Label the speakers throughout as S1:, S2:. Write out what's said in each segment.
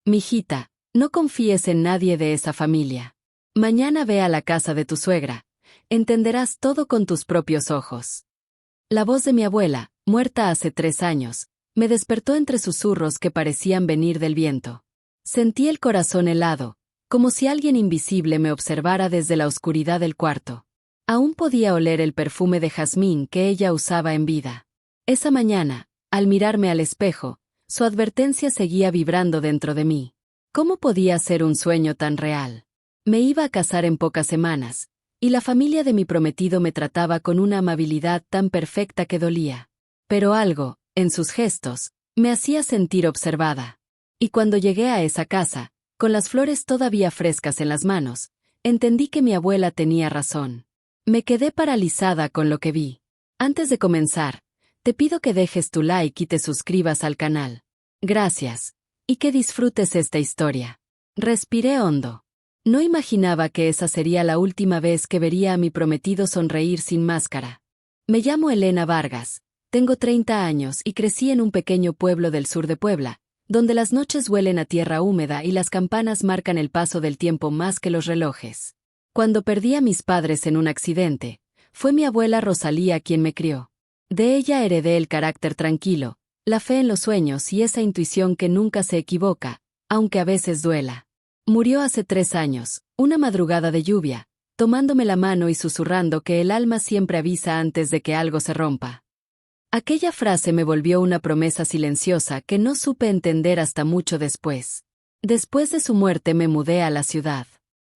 S1: Mijita, no confíes en nadie de esa familia. Mañana ve a la casa de tu suegra. Entenderás todo con tus propios ojos. La voz de mi abuela, muerta hace 3 años, me despertó entre susurros que parecían venir del viento. Sentí el corazón helado, como si alguien invisible me observara desde la oscuridad del cuarto. Aún podía oler el perfume de jazmín que ella usaba en vida. Esa mañana, al mirarme al espejo, su advertencia seguía vibrando dentro de mí. ¿Cómo podía ser un sueño tan real? Me iba a casar en pocas semanas, y la familia de mi prometido me trataba con una amabilidad tan perfecta que dolía. Pero algo, en sus gestos, me hacía sentir observada. Y cuando llegué a esa casa, con las flores todavía frescas en las manos, entendí que mi abuela tenía razón. Me quedé paralizada con lo que vi. Antes de comenzar, te pido que dejes tu like y te suscribas al canal. Gracias. Y que disfrutes esta historia. Respiré hondo. No imaginaba que esa sería la última vez que vería a mi prometido sonreír sin máscara. Me llamo Elena Vargas, tengo 30 años y crecí en un pequeño pueblo del sur de Puebla, donde las noches huelen a tierra húmeda y las campanas marcan el paso del tiempo más que los relojes. Cuando perdí a mis padres en un accidente, fue mi abuela Rosalía quien me crió. De ella heredé el carácter tranquilo, la fe en los sueños y esa intuición que nunca se equivoca, aunque a veces duela. Murió hace 3 años, una madrugada de lluvia, tomándome la mano y susurrando que el alma siempre avisa antes de que algo se rompa. Aquella frase me volvió una promesa silenciosa que no supe entender hasta mucho después. Después de su muerte me mudé a la ciudad.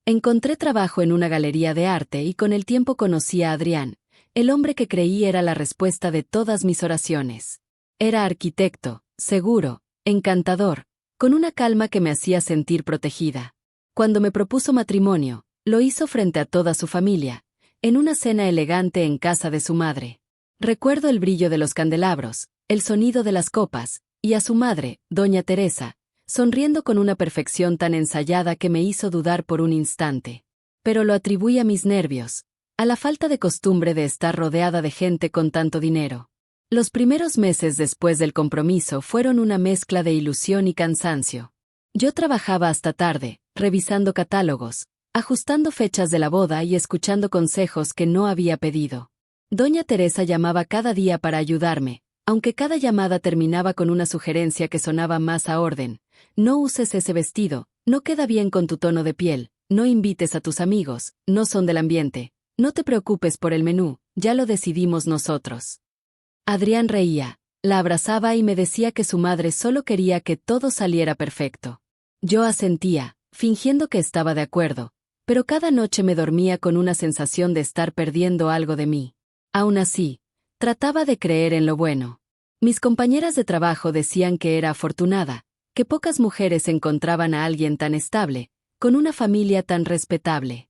S1: Encontré trabajo en una galería de arte y con el tiempo conocí a Adrián, el hombre que creí era la respuesta de todas mis oraciones. Era arquitecto, seguro, encantador, con una calma que me hacía sentir protegida. Cuando me propuso matrimonio, lo hizo frente a toda su familia, en una cena elegante en casa de su madre. Recuerdo el brillo de los candelabros, el sonido de las copas, y a su madre, doña Teresa, sonriendo con una perfección tan ensayada que me hizo dudar por un instante. Pero lo atribuí a mis nervios, a la falta de costumbre de estar rodeada de gente con tanto dinero. Los primeros meses después del compromiso fueron una mezcla de ilusión y cansancio. Yo trabajaba hasta tarde, revisando catálogos, ajustando fechas de la boda y escuchando consejos que no había pedido. Doña Teresa llamaba cada día para ayudarme, aunque cada llamada terminaba con una sugerencia que sonaba más a orden. No uses ese vestido, no queda bien con tu tono de piel, no invites a tus amigos, no son del ambiente, no te preocupes por el menú, ya lo decidimos nosotros. Adrián reía, la abrazaba y me decía que su madre solo quería que todo saliera perfecto. Yo asentía, fingiendo que estaba de acuerdo, pero cada noche me dormía con una sensación de estar perdiendo algo de mí. Aún así, trataba de creer en lo bueno. Mis compañeras de trabajo decían que era afortunada, que pocas mujeres encontraban a alguien tan estable, con una familia tan respetable.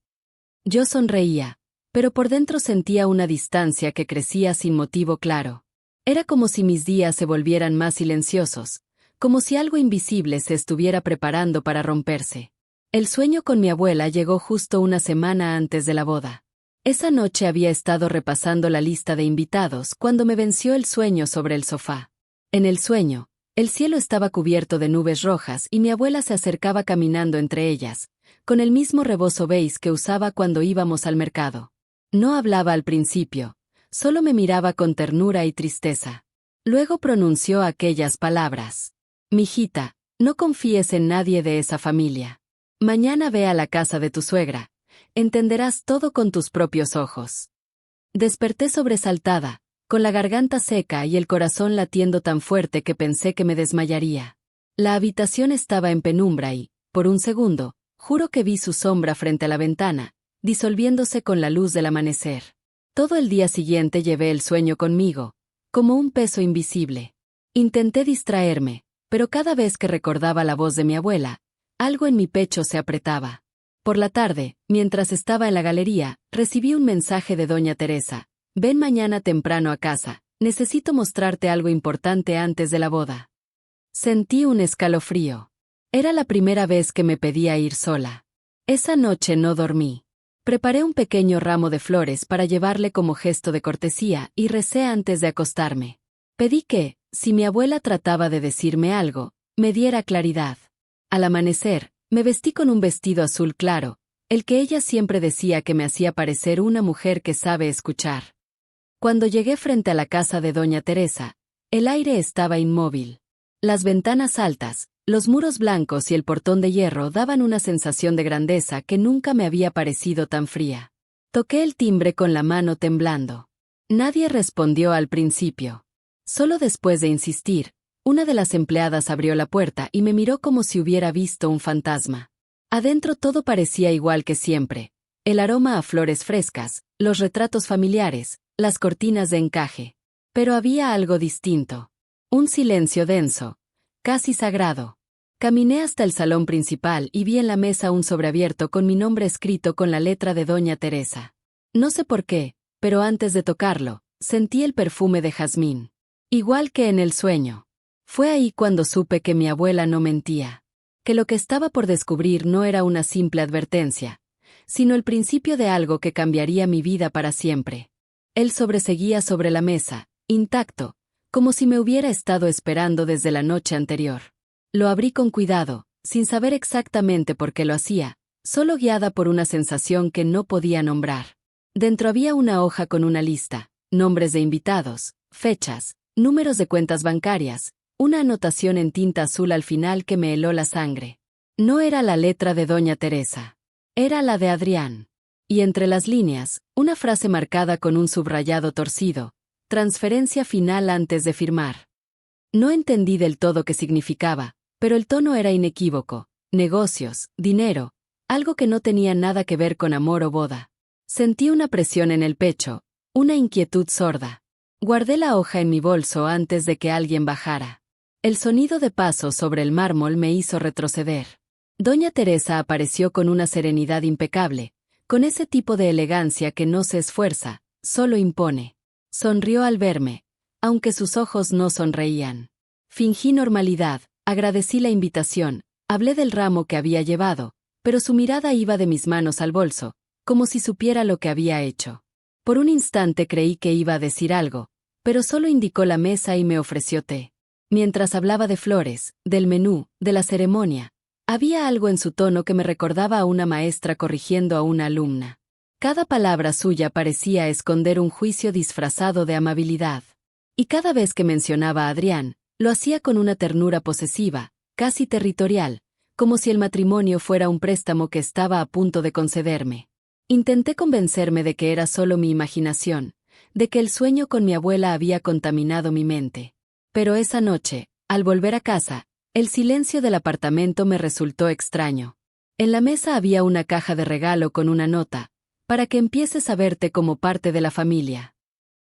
S1: Yo sonreía, pero por dentro sentía una distancia que crecía sin motivo claro. Era como si mis días se volvieran más silenciosos, como si algo invisible se estuviera preparando para romperse. El sueño con mi abuela llegó justo una semana antes de la boda. Esa noche había estado repasando la lista de invitados cuando me venció el sueño sobre el sofá. En el sueño, el cielo estaba cubierto de nubes rojas y mi abuela se acercaba caminando entre ellas, con el mismo rebozo beige que usaba cuando íbamos al mercado. No hablaba al principio, solo me miraba con ternura y tristeza. Luego pronunció aquellas palabras. Mijita, no confíes en nadie de esa familia. Mañana ve a la casa de tu suegra. Entenderás todo con tus propios ojos. Desperté sobresaltada, con la garganta seca y el corazón latiendo tan fuerte que pensé que me desmayaría. La habitación estaba en penumbra y, por un segundo, juro que vi su sombra frente a la ventana, disolviéndose con la luz del amanecer. Todo el día siguiente llevé el sueño conmigo, como un peso invisible. Intenté distraerme, pero cada vez que recordaba la voz de mi abuela, algo en mi pecho se apretaba. Por la tarde, mientras estaba en la galería, recibí un mensaje de doña Teresa. Ven mañana temprano a casa, necesito mostrarte algo importante antes de la boda. Sentí un escalofrío. Era la primera vez que me pedía ir sola. Esa noche no dormí. Preparé un pequeño ramo de flores para llevarle como gesto de cortesía y recé antes de acostarme. Pedí que, si mi abuela trataba de decirme algo, me diera claridad. Al amanecer, me vestí con un vestido azul claro, el que ella siempre decía que me hacía parecer una mujer que sabe escuchar. Cuando llegué frente a la casa de doña Teresa, el aire estaba inmóvil. Las ventanas altas, los muros blancos y el portón de hierro daban una sensación de grandeza que nunca me había parecido tan fría. Toqué el timbre con la mano temblando. Nadie respondió al principio. Solo después de insistir, una de las empleadas abrió la puerta y me miró como si hubiera visto un fantasma. Adentro todo parecía igual que siempre. El aroma a flores frescas, los retratos familiares, las cortinas de encaje. Pero había algo distinto. Un silencio denso, casi sagrado. Caminé hasta el salón principal y vi en la mesa un sobreabierto con mi nombre escrito con la letra de doña Teresa. No sé por qué, pero antes de tocarlo, sentí el perfume de jazmín. Igual que en el sueño. Fue ahí cuando supe que mi abuela no mentía. Que lo que estaba por descubrir no era una simple advertencia, sino el principio de algo que cambiaría mi vida para siempre. Él sobreseguía sobre la mesa, intacto, como si me hubiera estado esperando desde la noche anterior. Lo abrí con cuidado, sin saber exactamente por qué lo hacía, solo guiada por una sensación que no podía nombrar. Dentro había una hoja con una lista, nombres de invitados, fechas, números de cuentas bancarias, una anotación en tinta azul al final que me heló la sangre. No era la letra de doña Teresa. Era la de Adrián. Y entre las líneas, una frase marcada con un subrayado torcido, transferencia final antes de firmar. No entendí del todo qué significaba, pero el tono era inequívoco. Negocios, dinero, algo que no tenía nada que ver con amor o boda. Sentí una presión en el pecho, una inquietud sorda. Guardé la hoja en mi bolso antes de que alguien bajara. El sonido de pasos sobre el mármol me hizo retroceder. Doña Teresa apareció con una serenidad impecable, con ese tipo de elegancia que no se esfuerza, solo impone. Sonrió al verme, aunque sus ojos no sonreían. Fingí normalidad, agradecí la invitación, hablé del ramo que había llevado, pero su mirada iba de mis manos al bolso, como si supiera lo que había hecho. Por un instante creí que iba a decir algo, pero solo indicó la mesa y me ofreció té. Mientras hablaba de flores, del menú, de la ceremonia, había algo en su tono que me recordaba a una maestra corrigiendo a una alumna. Cada palabra suya parecía esconder un juicio disfrazado de amabilidad. Y cada vez que mencionaba a Adrián, lo hacía con una ternura posesiva, casi territorial, como si el matrimonio fuera un préstamo que estaba a punto de concederme. Intenté convencerme de que era solo mi imaginación, de que el sueño con mi abuela había contaminado mi mente. Pero esa noche, al volver a casa, el silencio del apartamento me resultó extraño. En la mesa había una caja de regalo con una nota, para que empieces a verte como parte de la familia.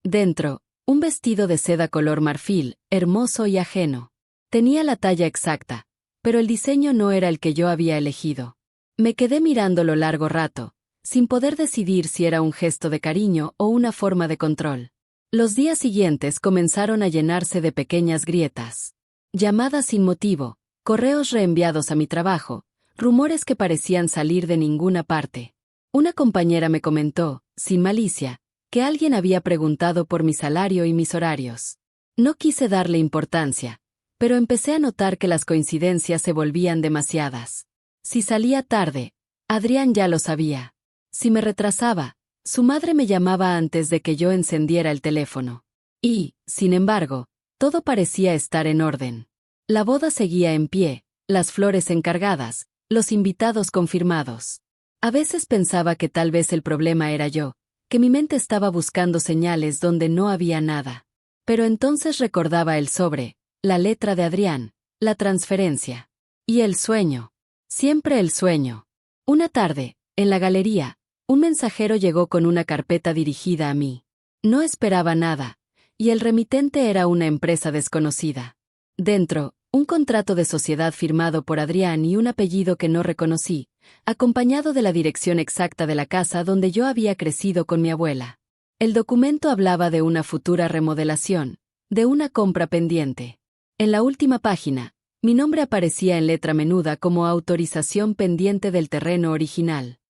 S1: Dentro, un vestido de seda color marfil, hermoso y ajeno. Tenía la talla exacta, pero el diseño no era el que yo había elegido. Me quedé mirándolo largo rato, sin poder decidir si era un gesto de cariño o una forma de control. Los días siguientes comenzaron a llenarse de pequeñas grietas. Llamadas sin motivo, correos reenviados a mi trabajo, rumores que parecían salir de ninguna parte. Una compañera me comentó, sin malicia, que alguien había preguntado por mi salario y mis horarios. No quise darle importancia, pero empecé a notar que las coincidencias se volvían demasiadas. Si salía tarde, Adrián ya lo sabía. Si me retrasaba, su madre me llamaba antes de que yo encendiera el teléfono. Y, sin embargo, todo parecía estar en orden. La boda seguía en pie, las flores encargadas, los invitados confirmados. A veces pensaba que tal vez el problema era yo, que mi mente estaba buscando señales donde no había nada. Pero entonces recordaba el sobre, la letra de Adrián, la transferencia. Y el sueño. Siempre el sueño. Una tarde, en la galería, un mensajero llegó con una carpeta dirigida a mí. No esperaba nada, y el remitente era una empresa desconocida. Dentro, un contrato de sociedad firmado por Adrián y un apellido que no reconocí, acompañado de la dirección exacta de la casa donde yo había crecido con mi abuela. El documento hablaba de una futura remodelación, de una compra pendiente. En la última página, mi nombre aparecía en letra menuda como autorización pendiente del terreno original.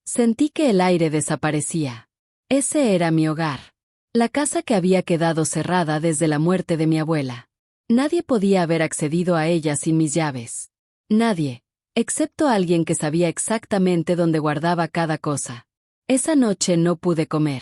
S1: Sentí que el aire desaparecía. Ese era mi hogar. La casa que había quedado cerrada desde la muerte de mi abuela. Nadie podía haber accedido a ella sin mis llaves. Nadie, excepto alguien que sabía exactamente dónde guardaba cada cosa. Esa noche no pude comer.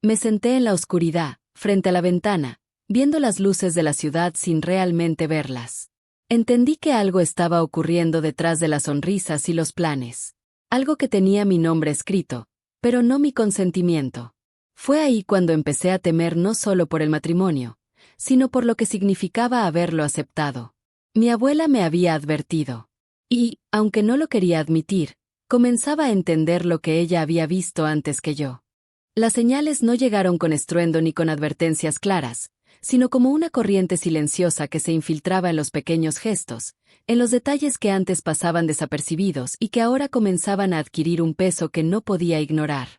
S1: Me senté en la oscuridad, frente a la ventana, viendo las luces de la ciudad sin realmente verlas. Entendí que algo estaba ocurriendo detrás de las sonrisas y los planes. Algo que tenía mi nombre escrito, pero no mi consentimiento. Fue ahí cuando empecé a temer no solo por el matrimonio, sino por lo que significaba haberlo aceptado. Mi abuela me había advertido. Y, aunque no lo quería admitir, comenzaba a entender lo que ella había visto antes que yo. Las señales no llegaron con estruendo ni con advertencias claras, sino como una corriente silenciosa que se infiltraba en los pequeños gestos, en los detalles que antes pasaban desapercibidos y que ahora comenzaban a adquirir un peso que no podía ignorar.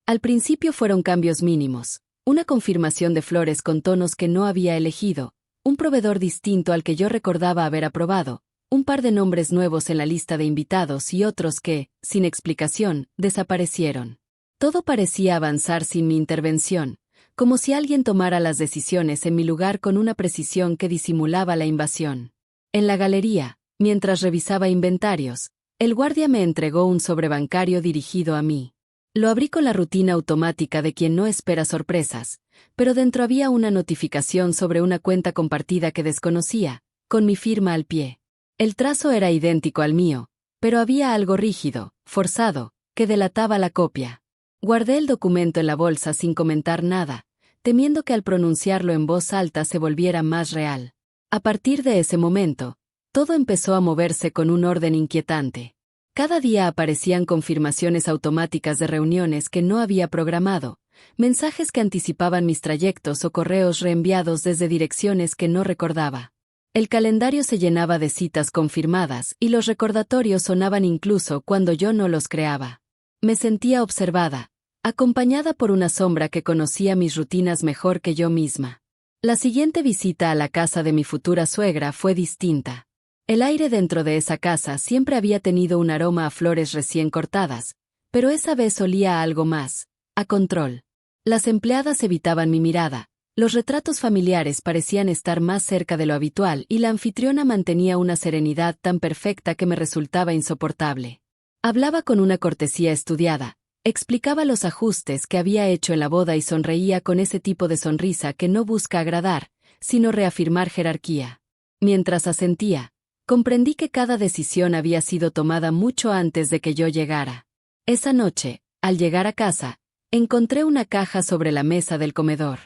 S1: Al principio fueron cambios mínimos, una confirmación de flores con tonos que no había elegido, un proveedor distinto al que yo recordaba haber aprobado, un par de nombres nuevos en la lista de invitados y otros que, sin explicación, desaparecieron. Todo parecía avanzar sin mi intervención, como si alguien tomara las decisiones en mi lugar con una precisión que disimulaba la invasión. En la galería, mientras revisaba inventarios, el guardia me entregó un sobre bancario dirigido a mí. Lo abrí con la rutina automática de quien no espera sorpresas, pero dentro había una notificación sobre una cuenta compartida que desconocía, con mi firma al pie. El trazo era idéntico al mío, pero había algo rígido, forzado, que delataba la copia. Guardé el documento en la bolsa sin comentar nada, temiendo que al pronunciarlo en voz alta se volviera más real. A partir de ese momento, todo empezó a moverse con un orden inquietante. Cada día aparecían confirmaciones automáticas de reuniones que no había programado, mensajes que anticipaban mis trayectos o correos reenviados desde direcciones que no recordaba. El calendario se llenaba de citas confirmadas y los recordatorios sonaban incluso cuando yo no los creaba. Me sentía observada, acompañada por una sombra que conocía mis rutinas mejor que yo misma. La siguiente visita a la casa de mi futura suegra fue distinta. El aire dentro de esa casa siempre había tenido un aroma a flores recién cortadas, pero esa vez olía a algo más, a control. Las empleadas evitaban mi mirada, los retratos familiares parecían estar más cerca de lo habitual y la anfitriona mantenía una serenidad tan perfecta que me resultaba insoportable. Hablaba con una cortesía estudiada, explicaba los ajustes que había hecho en la boda y sonreía con ese tipo de sonrisa que no busca agradar, sino reafirmar jerarquía. Mientras asentía, comprendí que cada decisión había sido tomada mucho antes de que yo llegara. Esa noche, al llegar a casa, encontré una caja sobre la mesa del comedor.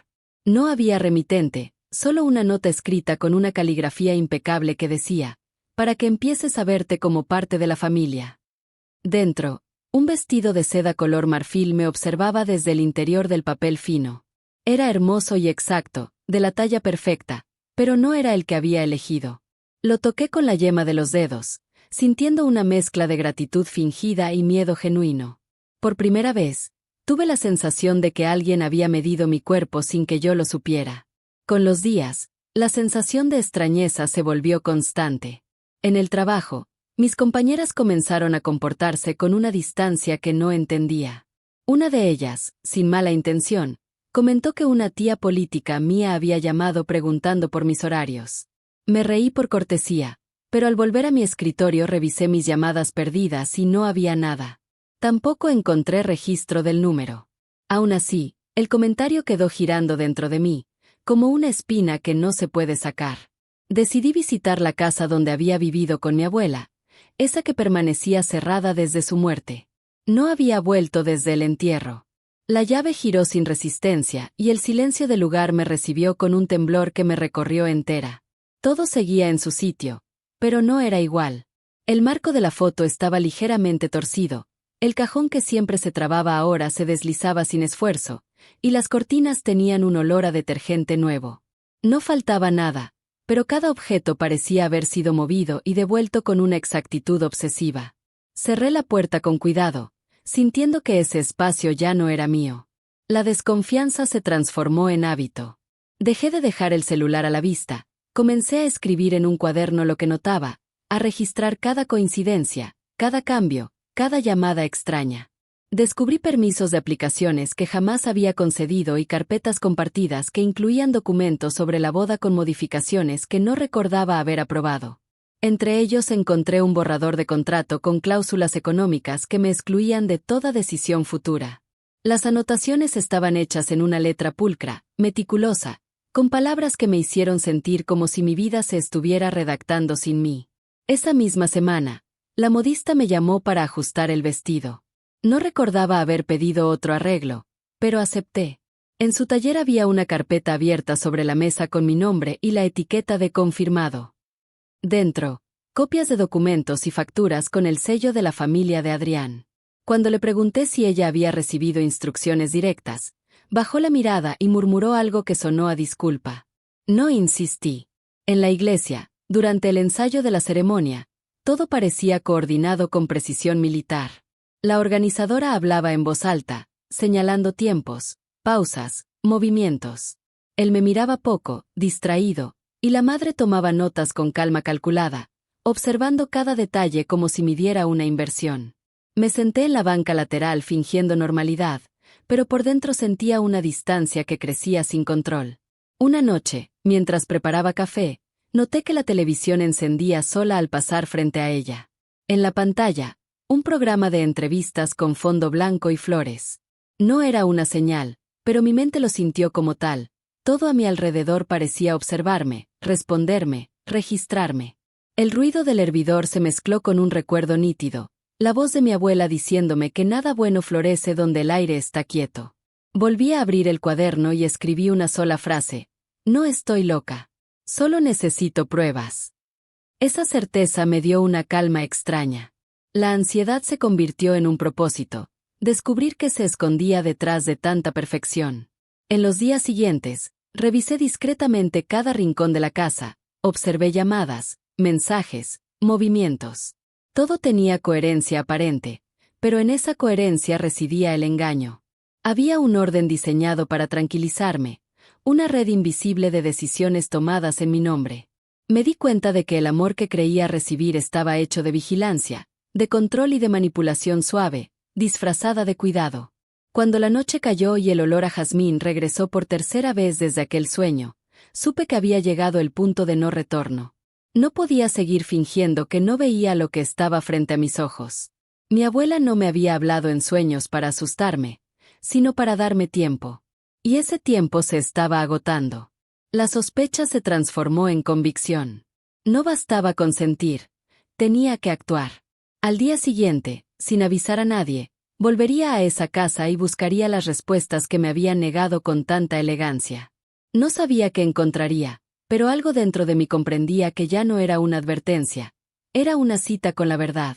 S1: No había remitente, solo una nota escrita con una caligrafía impecable que decía, para que empieces a verte como parte de la familia. Dentro, un vestido de seda color marfil me observaba desde el interior del papel fino. Era hermoso y exacto, de la talla perfecta, pero no era el que había elegido. Lo toqué con la yema de los dedos, sintiendo una mezcla de gratitud fingida y miedo genuino. Por primera vez, tuve la sensación de que alguien había medido mi cuerpo sin que yo lo supiera. Con los días, la sensación de extrañeza se volvió constante. En el trabajo, mis compañeras comenzaron a comportarse con una distancia que no entendía. Una de ellas, sin mala intención, comentó que una tía política mía había llamado preguntando por mis horarios. Me reí por cortesía, pero al volver a mi escritorio revisé mis llamadas perdidas y no había nada. Tampoco encontré registro del número. Aún así, el comentario quedó girando dentro de mí, como una espina que no se puede sacar. Decidí visitar la casa donde había vivido con mi abuela, esa que permanecía cerrada desde su muerte. No había vuelto desde el entierro. La llave giró sin resistencia y el silencio del lugar me recibió con un temblor que me recorrió entera. Todo seguía en su sitio, pero no era igual. El marco de la foto estaba ligeramente torcido, el cajón que siempre se trababa ahora se deslizaba sin esfuerzo, y las cortinas tenían un olor a detergente nuevo. No faltaba nada, pero cada objeto parecía haber sido movido y devuelto con una exactitud obsesiva. Cerré la puerta con cuidado, sintiendo que ese espacio ya no era mío. La desconfianza se transformó en hábito. Dejé de dejar el celular a la vista, comencé a escribir en un cuaderno lo que notaba, a registrar cada coincidencia, cada cambio, cada llamada extraña. Descubrí permisos de aplicaciones que jamás había concedido y carpetas compartidas que incluían documentos sobre la boda con modificaciones que no recordaba haber aprobado. Entre ellos encontré un borrador de contrato con cláusulas económicas que me excluían de toda decisión futura. Las anotaciones estaban hechas en una letra pulcra, meticulosa, con palabras que me hicieron sentir como si mi vida se estuviera redactando sin mí. Esa misma semana, la modista me llamó para ajustar el vestido. No recordaba haber pedido otro arreglo, pero acepté. En su taller había una carpeta abierta sobre la mesa con mi nombre y la etiqueta de confirmado. Dentro, copias de documentos y facturas con el sello de la familia de Adrián. Cuando le pregunté si ella había recibido instrucciones directas, bajó la mirada y murmuró algo que sonó a disculpa. No insistí. En la iglesia, durante el ensayo de la ceremonia, todo parecía coordinado con precisión militar. La organizadora hablaba en voz alta, señalando tiempos, pausas, movimientos. Él me miraba poco, distraído, y la madre tomaba notas con calma calculada, observando cada detalle como si midiera una inversión. Me senté en la banca lateral fingiendo normalidad, pero por dentro sentía una distancia que crecía sin control. Una noche, mientras preparaba café, noté que la televisión encendía sola al pasar frente a ella. En la pantalla, un programa de entrevistas con fondo blanco y flores. No era una señal, pero mi mente lo sintió como tal. Todo a mi alrededor parecía observarme, responderme, registrarme. El ruido del hervidor se mezcló con un recuerdo nítido, la voz de mi abuela diciéndome que nada bueno florece donde el aire está quieto. Volví a abrir el cuaderno y escribí una sola frase: no estoy loca. Solo necesito pruebas. Esa certeza me dio una calma extraña. La ansiedad se convirtió en un propósito, descubrir qué se escondía detrás de tanta perfección. En los días siguientes, revisé discretamente cada rincón de la casa, observé llamadas, mensajes, movimientos. Todo tenía coherencia aparente, pero en esa coherencia residía el engaño. Había un orden diseñado para tranquilizarme, una red invisible de decisiones tomadas en mi nombre. Me di cuenta de que el amor que creía recibir estaba hecho de vigilancia, de control y de manipulación suave, disfrazada de cuidado. Cuando la noche cayó y el olor a jazmín regresó por tercera vez desde aquel sueño, supe que había llegado el punto de no retorno. No podía seguir fingiendo que no veía lo que estaba frente a mis ojos. Mi abuela no me había hablado en sueños para asustarme, sino para darme tiempo. Y ese tiempo se estaba agotando. La sospecha se transformó en convicción. No bastaba consentir, tenía que actuar. Al día siguiente, sin avisar a nadie, volvería a esa casa y buscaría las respuestas que me habían negado con tanta elegancia. No sabía qué encontraría, pero algo dentro de mí comprendía que ya no era una advertencia, era una cita con la verdad.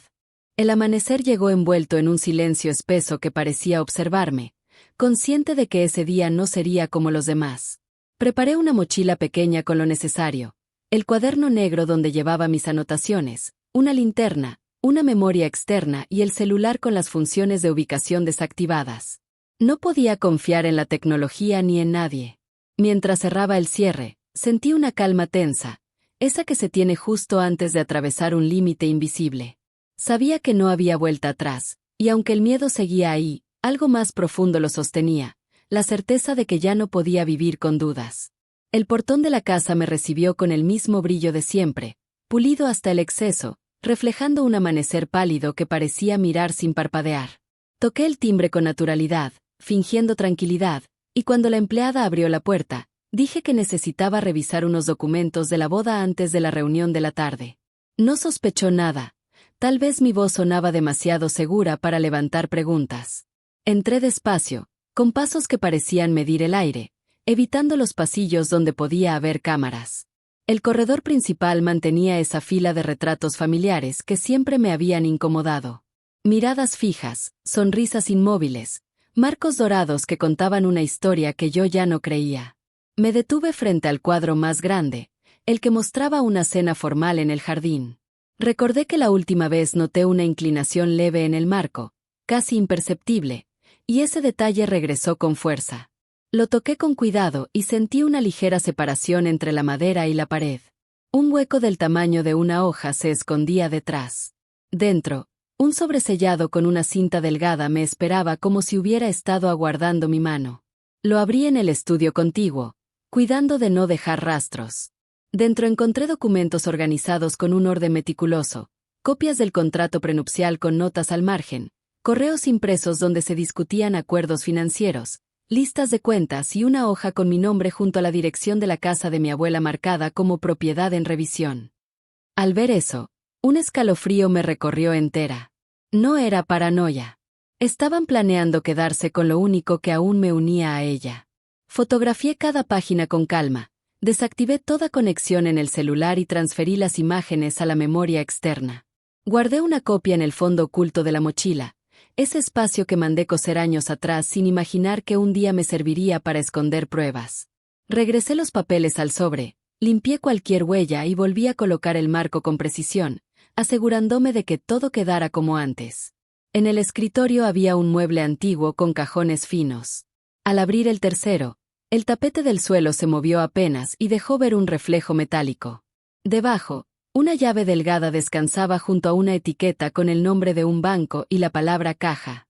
S1: El amanecer llegó envuelto en un silencio espeso que parecía observarme, consciente de que ese día no sería como los demás. Preparé una mochila pequeña con lo necesario, el cuaderno negro donde llevaba mis anotaciones, una linterna, una memoria externa y el celular con las funciones de ubicación desactivadas. No podía confiar en la tecnología ni en nadie. Mientras cerraba el cierre, sentí una calma tensa, esa que se tiene justo antes de atravesar un límite invisible. Sabía que no había vuelta atrás, y aunque el miedo seguía ahí, algo más profundo lo sostenía, la certeza de que ya no podía vivir con dudas. El portón de la casa me recibió con el mismo brillo de siempre, pulido hasta el exceso, reflejando un amanecer pálido que parecía mirar sin parpadear. Toqué el timbre con naturalidad, fingiendo tranquilidad, y cuando la empleada abrió la puerta, dije que necesitaba revisar unos documentos de la boda antes de la reunión de la tarde. No sospechó nada, tal vez mi voz sonaba demasiado segura para levantar preguntas. Entré despacio, con pasos que parecían medir el aire, evitando los pasillos donde podía haber cámaras. El corredor principal mantenía esa fila de retratos familiares que siempre me habían incomodado. Miradas fijas, sonrisas inmóviles, marcos dorados que contaban una historia que yo ya no creía. Me detuve frente al cuadro más grande, el que mostraba una cena formal en el jardín. Recordé que la última vez noté una inclinación leve en el marco, casi imperceptible, y ese detalle regresó con fuerza. Lo toqué con cuidado y sentí una ligera separación entre la madera y la pared. Un hueco del tamaño de una hoja se escondía detrás. Dentro, un sobresellado con una cinta delgada me esperaba como si hubiera estado aguardando mi mano. Lo abrí en el estudio contiguo, cuidando de no dejar rastros. Dentro encontré documentos organizados con un orden meticuloso, copias del contrato prenupcial con notas al margen, correos impresos donde se discutían acuerdos financieros, listas de cuentas y una hoja con mi nombre junto a la dirección de la casa de mi abuela marcada como propiedad en revisión. Al ver eso, un escalofrío me recorrió entera. No era paranoia. Estaban planeando quedarse con lo único que aún me unía a ella. Fotografié cada página con calma, desactivé toda conexión en el celular y transferí las imágenes a la memoria externa. Guardé una copia en el fondo oculto de la mochila, ese espacio que mandé coser años atrás sin imaginar que un día me serviría para esconder pruebas. Regresé los papeles al sobre, limpié cualquier huella y volví a colocar el marco con precisión, asegurándome de que todo quedara como antes. En el escritorio había un mueble antiguo con cajones finos. Al abrir el tercero, el tapete del suelo se movió apenas y dejó ver un reflejo metálico. Debajo, una llave delgada descansaba junto a una etiqueta con el nombre de un banco y la palabra caja.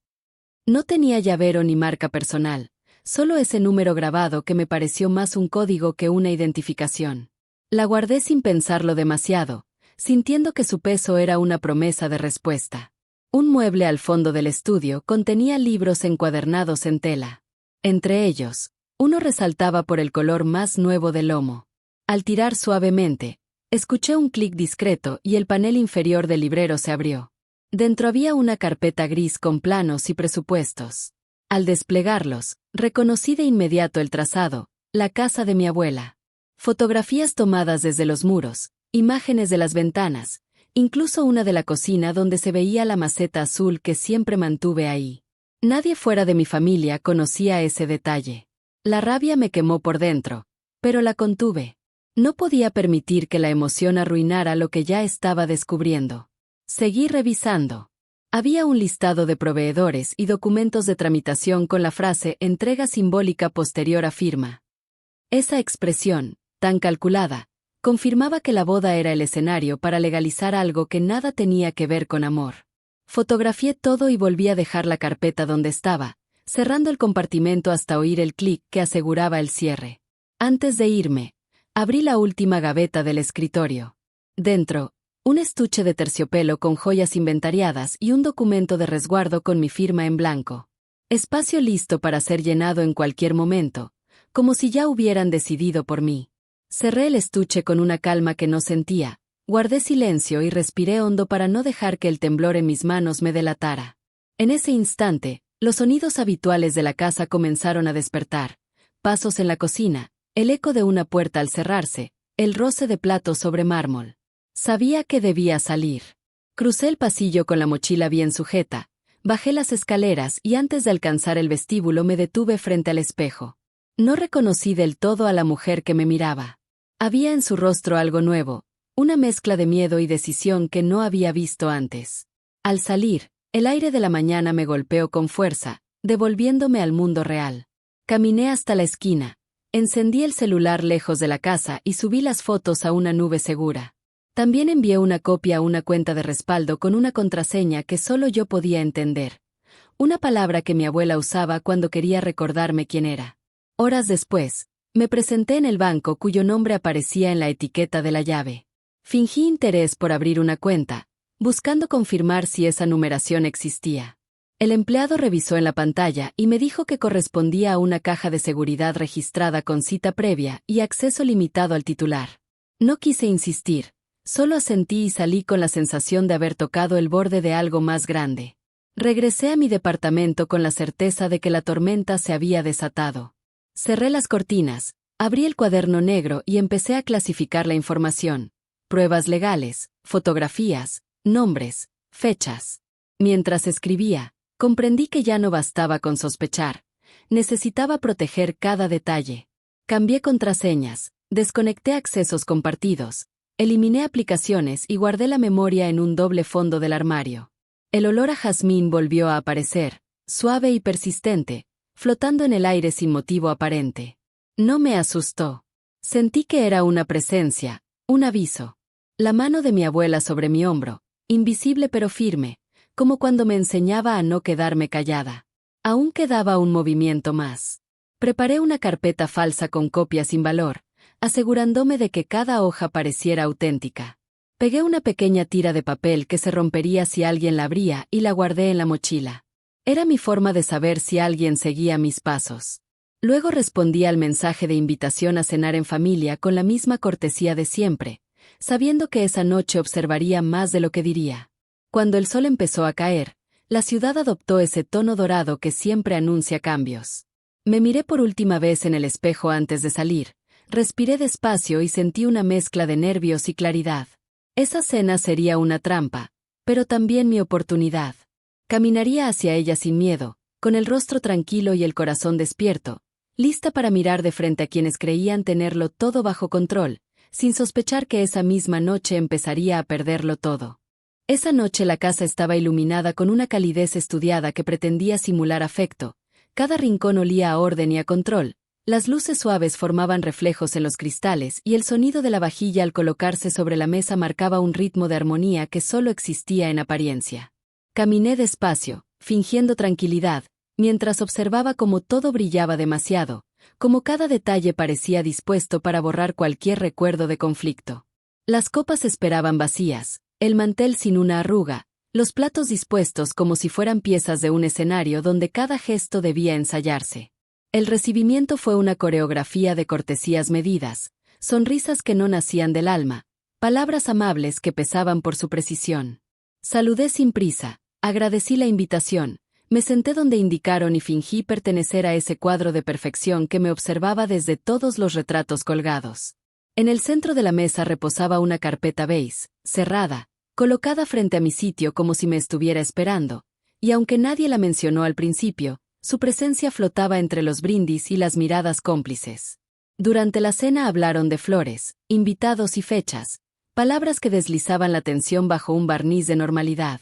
S1: No tenía llavero ni marca personal, solo ese número grabado que me pareció más un código que una identificación. La guardé sin pensarlo demasiado, sintiendo que su peso era una promesa de respuesta. Un mueble al fondo del estudio contenía libros encuadernados en tela. Entre ellos, uno resaltaba por el color más nuevo del lomo. Al tirar suavemente, escuché un clic discreto y el panel inferior del librero se abrió. Dentro había una carpeta gris con planos y presupuestos. Al desplegarlos, reconocí de inmediato el trazado, la casa de mi abuela. Fotografías tomadas desde los muros, imágenes de las ventanas, incluso una de la cocina donde se veía la maceta azul que siempre mantuve ahí. Nadie fuera de mi familia conocía ese detalle. La rabia me quemó por dentro, pero la contuve. No podía permitir que la emoción arruinara lo que ya estaba descubriendo. Seguí revisando. Había un listado de proveedores y documentos de tramitación con la frase entrega simbólica posterior a firma. Esa expresión, tan calculada, confirmaba que la boda era el escenario para legalizar algo que nada tenía que ver con amor. Fotografié todo y volví a dejar la carpeta donde estaba, cerrando el compartimento hasta oír el clic que aseguraba el cierre. Antes de irme, abrí la última gaveta del escritorio. Dentro, un estuche de terciopelo con joyas inventariadas y un documento de resguardo con mi firma en blanco. Espacio listo para ser llenado en cualquier momento, como si ya hubieran decidido por mí. Cerré el estuche con una calma que no sentía, guardé silencio y respiré hondo para no dejar que el temblor en mis manos me delatara. En ese instante, los sonidos habituales de la casa comenzaron a despertar, pasos en la cocina, el eco de una puerta al cerrarse, el roce de platos sobre mármol. Sabía que debía salir. Crucé el pasillo con la mochila bien sujeta, bajé las escaleras y antes de alcanzar el vestíbulo me detuve frente al espejo. No reconocí del todo a la mujer que me miraba. Había en su rostro algo nuevo, una mezcla de miedo y decisión que no había visto antes. Al salir, el aire de la mañana me golpeó con fuerza, devolviéndome al mundo real. Caminé hasta la esquina, encendí el celular lejos de la casa y subí las fotos a una nube segura. También envié una copia a una cuenta de respaldo con una contraseña que solo yo podía entender. Una palabra que mi abuela usaba cuando quería recordarme quién era. Horas después, me presenté en el banco cuyo nombre aparecía en la etiqueta de la llave. Fingí interés por abrir una cuenta, buscando confirmar si esa numeración existía. El empleado revisó en la pantalla y me dijo que correspondía a una caja de seguridad registrada con cita previa y acceso limitado al titular. No quise insistir. Solo asentí y salí con la sensación de haber tocado el borde de algo más grande. Regresé a mi departamento con la certeza de que la tormenta se había desatado. Cerré las cortinas, abrí el cuaderno negro y empecé a clasificar la información. Pruebas legales, fotografías, nombres, fechas. Mientras escribía, comprendí que ya no bastaba con sospechar. Necesitaba proteger cada detalle. Cambié contraseñas, desconecté accesos compartidos. Eliminé aplicaciones y guardé la memoria en un doble fondo del armario. El olor a jazmín volvió a aparecer, suave y persistente, flotando en el aire sin motivo aparente. No me asustó. Sentí que era una presencia, un aviso. La mano de mi abuela sobre mi hombro, invisible pero firme, como cuando me enseñaba a no quedarme callada. Aún quedaba un movimiento más. Preparé una carpeta falsa con copias sin valor, asegurándome de que cada hoja pareciera auténtica. Pegué una pequeña tira de papel que se rompería si alguien la abría y la guardé en la mochila. Era mi forma de saber si alguien seguía mis pasos. Luego respondí al mensaje de invitación a cenar en familia con la misma cortesía de siempre, sabiendo que esa noche observaría más de lo que diría. Cuando el sol empezó a caer, la ciudad adoptó ese tono dorado que siempre anuncia cambios. Me miré por última vez en el espejo antes de salir, respiré despacio y sentí una mezcla de nervios y claridad. Esa cena sería una trampa, pero también mi oportunidad. Caminaría hacia ella sin miedo, con el rostro tranquilo y el corazón despierto, lista para mirar de frente a quienes creían tenerlo todo bajo control, sin sospechar que esa misma noche empezaría a perderlo todo. Esa noche la casa estaba iluminada con una calidez estudiada que pretendía simular afecto. Cada rincón olía a orden y a control, las luces suaves formaban reflejos en los cristales y el sonido de la vajilla al colocarse sobre la mesa marcaba un ritmo de armonía que solo existía en apariencia. Caminé despacio, fingiendo tranquilidad, mientras observaba cómo todo brillaba demasiado, como cada detalle parecía dispuesto para borrar cualquier recuerdo de conflicto. Las copas esperaban vacías, el mantel sin una arruga, los platos dispuestos como si fueran piezas de un escenario donde cada gesto debía ensayarse. El recibimiento fue una coreografía de cortesías medidas, sonrisas que no nacían del alma, palabras amables que pesaban por su precisión. Saludé sin prisa, agradecí la invitación, me senté donde indicaron y fingí pertenecer a ese cuadro de perfección que me observaba desde todos los retratos colgados. En el centro de la mesa reposaba una carpeta beige, cerrada, colocada frente a mi sitio como si me estuviera esperando, y aunque nadie la mencionó al principio, su presencia flotaba entre los brindis y las miradas cómplices. Durante la cena hablaron de flores, invitados y fechas, palabras que deslizaban la tensión bajo un barniz de normalidad.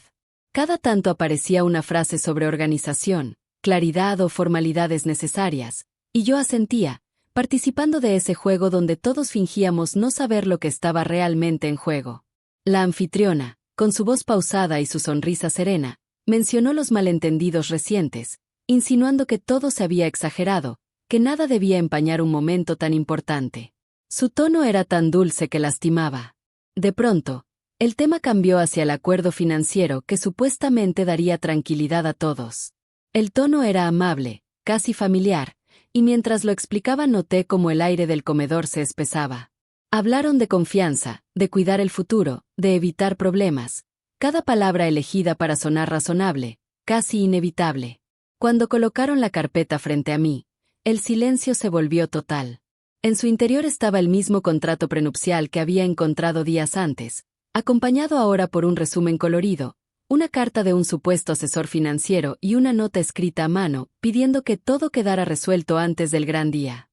S1: Cada tanto aparecía una frase sobre organización, claridad o formalidades necesarias, y yo asentía, participando de ese juego donde todos fingíamos no saber lo que estaba realmente en juego. La anfitriona, con su voz pausada y su sonrisa serena, mencionó los malentendidos recientes, insinuando que todo se había exagerado, que nada debía empañar un momento tan importante. Su tono era tan dulce que lastimaba. De pronto, el tema cambió hacia el acuerdo financiero que supuestamente daría tranquilidad a todos. El tono era amable, casi familiar, y mientras lo explicaba noté cómo el aire del comedor se espesaba. Hablaron de confianza, de cuidar el futuro, de evitar problemas, cada palabra elegida para sonar razonable, casi inevitable. Cuando colocaron la carpeta frente a mí, el silencio se volvió total. En su interior estaba el mismo contrato prenupcial que había encontrado días antes, acompañado ahora por un resumen colorido, una carta de un supuesto asesor financiero y una nota escrita a mano, pidiendo que todo quedara resuelto antes del gran día.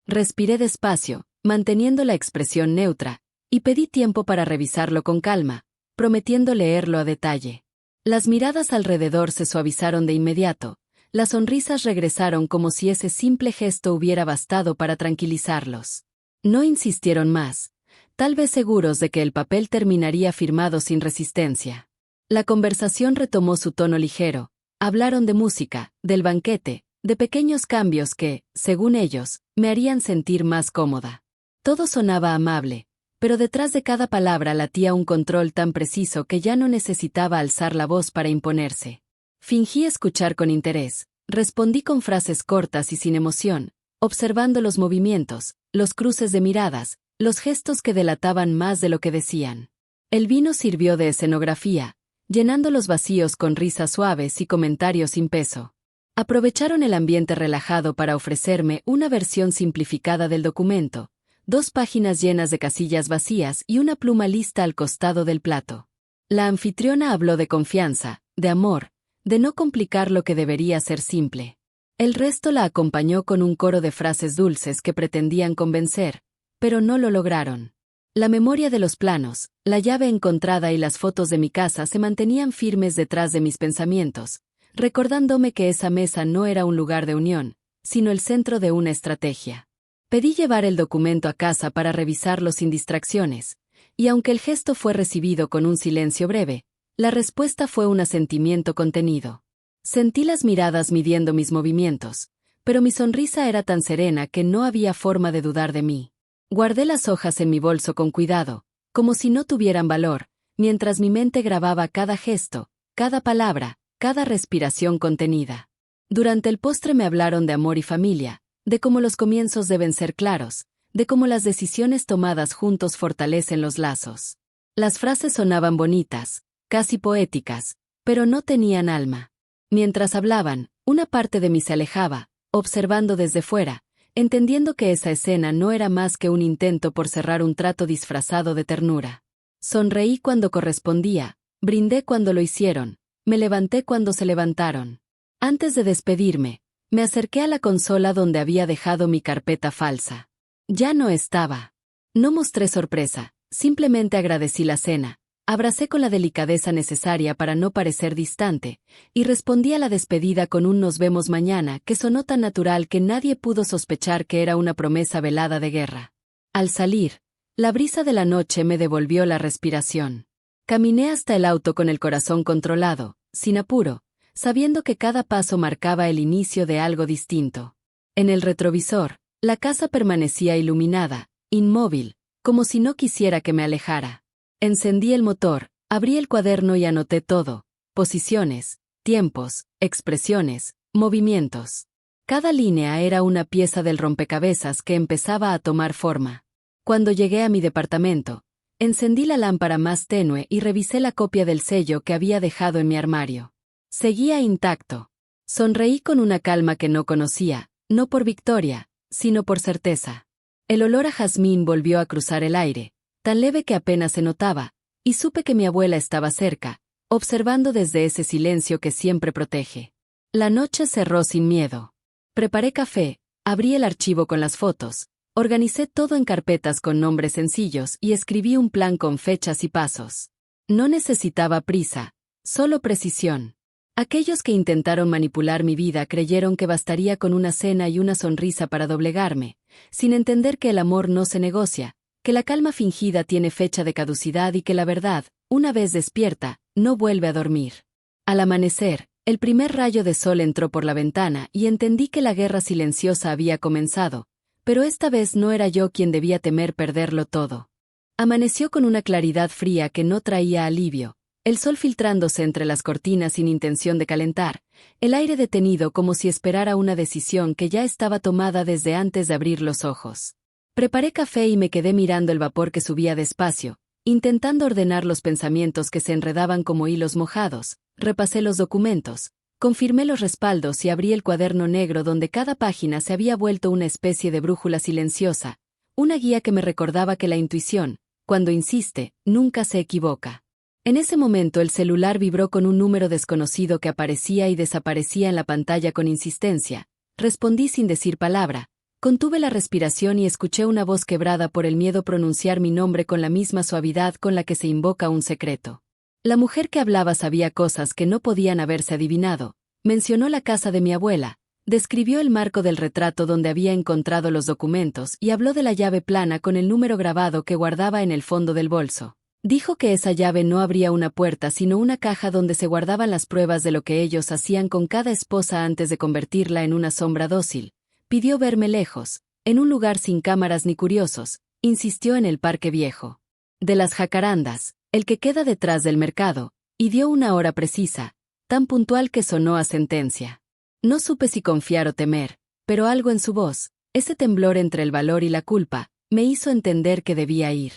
S1: Respiré despacio, manteniendo la expresión neutra, y pedí tiempo para revisarlo con calma, prometiendo leerlo a detalle. Las miradas alrededor se suavizaron de inmediato, las sonrisas regresaron como si ese simple gesto hubiera bastado para tranquilizarlos. No insistieron más, tal vez seguros de que el papel terminaría firmado sin resistencia. La conversación retomó su tono ligero, hablaron de música, del banquete, de pequeños cambios que, según ellos, me harían sentir más cómoda. Todo sonaba amable, pero detrás de cada palabra latía un control tan preciso que ya no necesitaba alzar la voz para imponerse. Fingí escuchar con interés, respondí con frases cortas y sin emoción, observando los movimientos, los cruces de miradas, los gestos que delataban más de lo que decían. El vino sirvió de escenografía, llenando los vacíos con risas suaves y comentarios sin peso. Aprovecharon el ambiente relajado para ofrecerme una versión simplificada del documento, 2 páginas llenas de casillas vacías y una pluma lista al costado del plato. La anfitriona habló de confianza, de amor, de no complicar lo que debería ser simple. El resto la acompañó con un coro de frases dulces que pretendían convencer, pero no lo lograron. La memoria de los planos, la llave encontrada y las fotos de mi casa se mantenían firmes detrás de mis pensamientos, recordándome que esa mesa no era un lugar de unión, sino el centro de una estrategia. Pedí llevar el documento a casa para revisarlo sin distracciones, y aunque el gesto fue recibido con un silencio breve, la respuesta fue un asentimiento contenido. Sentí las miradas midiendo mis movimientos, pero mi sonrisa era tan serena que no había forma de dudar de mí. Guardé las hojas en mi bolso con cuidado, como si no tuvieran valor, mientras mi mente grababa cada gesto, cada palabra, cada respiración contenida. Durante el postre me hablaron de amor y familia, de cómo los comienzos deben ser claros, de cómo las decisiones tomadas juntos fortalecen los lazos. Las frases sonaban bonitas, casi poéticas, pero no tenían alma. Mientras hablaban, una parte de mí se alejaba, observando desde fuera, entendiendo que esa escena no era más que un intento por cerrar un trato disfrazado de ternura. Sonreí cuando correspondía, brindé cuando lo hicieron, me levanté cuando se levantaron. Antes de despedirme, me acerqué a la consola donde había dejado mi carpeta falsa. Ya no estaba. No mostré sorpresa, simplemente agradecí la cena, abracé con la delicadeza necesaria para no parecer distante, y respondí a la despedida con un "nos vemos mañana" que sonó tan natural que nadie pudo sospechar que era una promesa velada de guerra. Al salir, la brisa de la noche me devolvió la respiración. Caminé hasta el auto con el corazón controlado, sin apuro, sabiendo que cada paso marcaba el inicio de algo distinto. En el retrovisor, la casa permanecía iluminada, inmóvil, como si no quisiera que me alejara. Encendí el motor, abrí el cuaderno y anoté todo: posiciones, tiempos, expresiones, movimientos. Cada línea era una pieza del rompecabezas que empezaba a tomar forma. Cuando llegué a mi departamento, encendí la lámpara más tenue y revisé la copia del sello que había dejado en mi armario. Seguía intacto. Sonreí con una calma que no conocía, no por victoria, sino por certeza. El olor a jazmín volvió a cruzar el aire, tan leve que apenas se notaba, y supe que mi abuela estaba cerca, observando desde ese silencio que siempre protege. La noche cerró sin miedo. Preparé café, abrí el archivo con las fotos, organicé todo en carpetas con nombres sencillos y escribí un plan con fechas y pasos. No necesitaba prisa, solo precisión. Aquellos que intentaron manipular mi vida creyeron que bastaría con una cena y una sonrisa para doblegarme, sin entender que el amor no se negocia, que la calma fingida tiene fecha de caducidad y que la verdad, una vez despierta, no vuelve a dormir. Al amanecer, el primer rayo de sol entró por la ventana y entendí que la guerra silenciosa había comenzado, pero esta vez no era yo quien debía temer perderlo todo. Amaneció con una claridad fría que no traía alivio, el sol filtrándose entre las cortinas sin intención de calentar, el aire detenido como si esperara una decisión que ya estaba tomada desde antes de abrir los ojos. Preparé café y me quedé mirando el vapor que subía despacio, intentando ordenar los pensamientos que se enredaban como hilos mojados. Repasé los documentos, confirmé los respaldos y abrí el cuaderno negro donde cada página se había vuelto una especie de brújula silenciosa, una guía que me recordaba que la intuición, cuando insiste, nunca se equivoca. En ese momento el celular vibró con un número desconocido que aparecía y desaparecía en la pantalla con insistencia. Respondí sin decir palabra, contuve la respiración y escuché una voz quebrada por el miedo pronunciar mi nombre con la misma suavidad con la que se invoca un secreto. La mujer que hablaba sabía cosas que no podían haberse adivinado. Mencionó la casa de mi abuela, describió el marco del retrato donde había encontrado los documentos y habló de la llave plana con el número grabado que guardaba en el fondo del bolso. Dijo que esa llave no abría una puerta sino una caja donde se guardaban las pruebas de lo que ellos hacían con cada esposa antes de convertirla en una sombra dócil. Pidió verme lejos, en un lugar sin cámaras ni curiosos, insistió en el Parque Viejo de las Jacarandas, el que queda detrás del mercado, y dio una hora precisa, tan puntual que sonó a sentencia. No supe si confiar o temer, pero algo en su voz, ese temblor entre el valor y la culpa, me hizo entender que debía ir.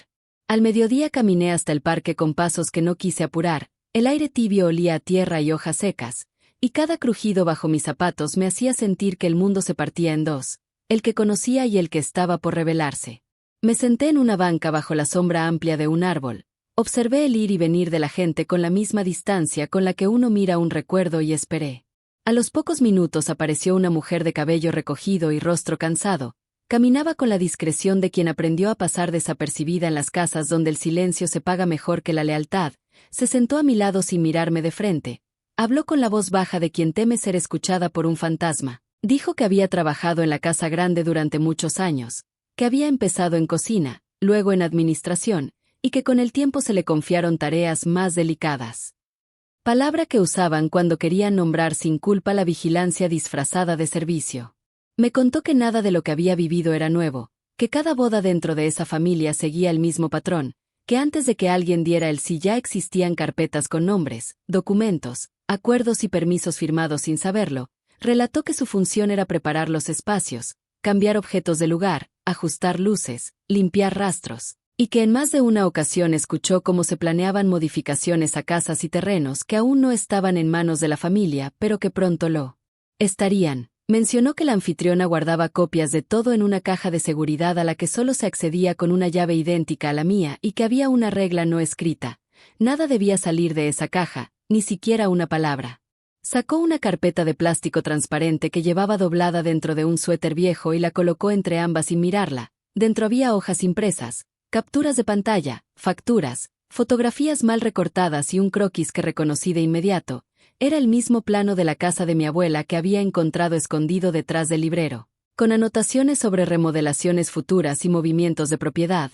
S1: Al mediodía caminé hasta el parque con pasos que no quise apurar, el aire tibio olía a tierra y hojas secas, y cada crujido bajo mis zapatos me hacía sentir que el mundo se partía en dos, el que conocía y el que estaba por revelarse. Me senté en una banca bajo la sombra amplia de un árbol, observé el ir y venir de la gente con la misma distancia con la que uno mira un recuerdo y esperé. A los pocos minutos apareció una mujer de cabello recogido y rostro cansado. Caminaba con la discreción de quien aprendió a pasar desapercibida en las casas donde el silencio se paga mejor que la lealtad. Se sentó a mi lado sin mirarme de frente. Habló con la voz baja de quien teme ser escuchada por un fantasma. Dijo que había trabajado en la casa grande durante muchos años, que había empezado en cocina, luego en administración, y que con el tiempo se le confiaron tareas más delicadas. Palabra que usaban cuando querían nombrar sin culpa la vigilancia disfrazada de servicio. Me contó que nada de lo que había vivido era nuevo, que cada boda dentro de esa familia seguía el mismo patrón, que antes de que alguien diera el sí ya existían carpetas con nombres, documentos, acuerdos y permisos firmados sin saberlo. Relató que su función era preparar los espacios, cambiar objetos de lugar, ajustar luces, limpiar rastros, y que en más de una ocasión escuchó cómo se planeaban modificaciones a casas y terrenos que aún no estaban en manos de la familia, pero que pronto lo estarían. Mencionó que la anfitriona guardaba copias de todo en una caja de seguridad a la que solo se accedía con una llave idéntica a la mía y que había una regla no escrita. Nada debía salir de esa caja, ni siquiera una palabra. Sacó una carpeta de plástico transparente que llevaba doblada dentro de un suéter viejo y la colocó entre ambas sin mirarla. Dentro había hojas impresas, capturas de pantalla, facturas, fotografías mal recortadas y un croquis que reconocí de inmediato. Era el mismo plano de la casa de mi abuela que había encontrado escondido detrás del librero, con anotaciones sobre remodelaciones futuras y movimientos de propiedad.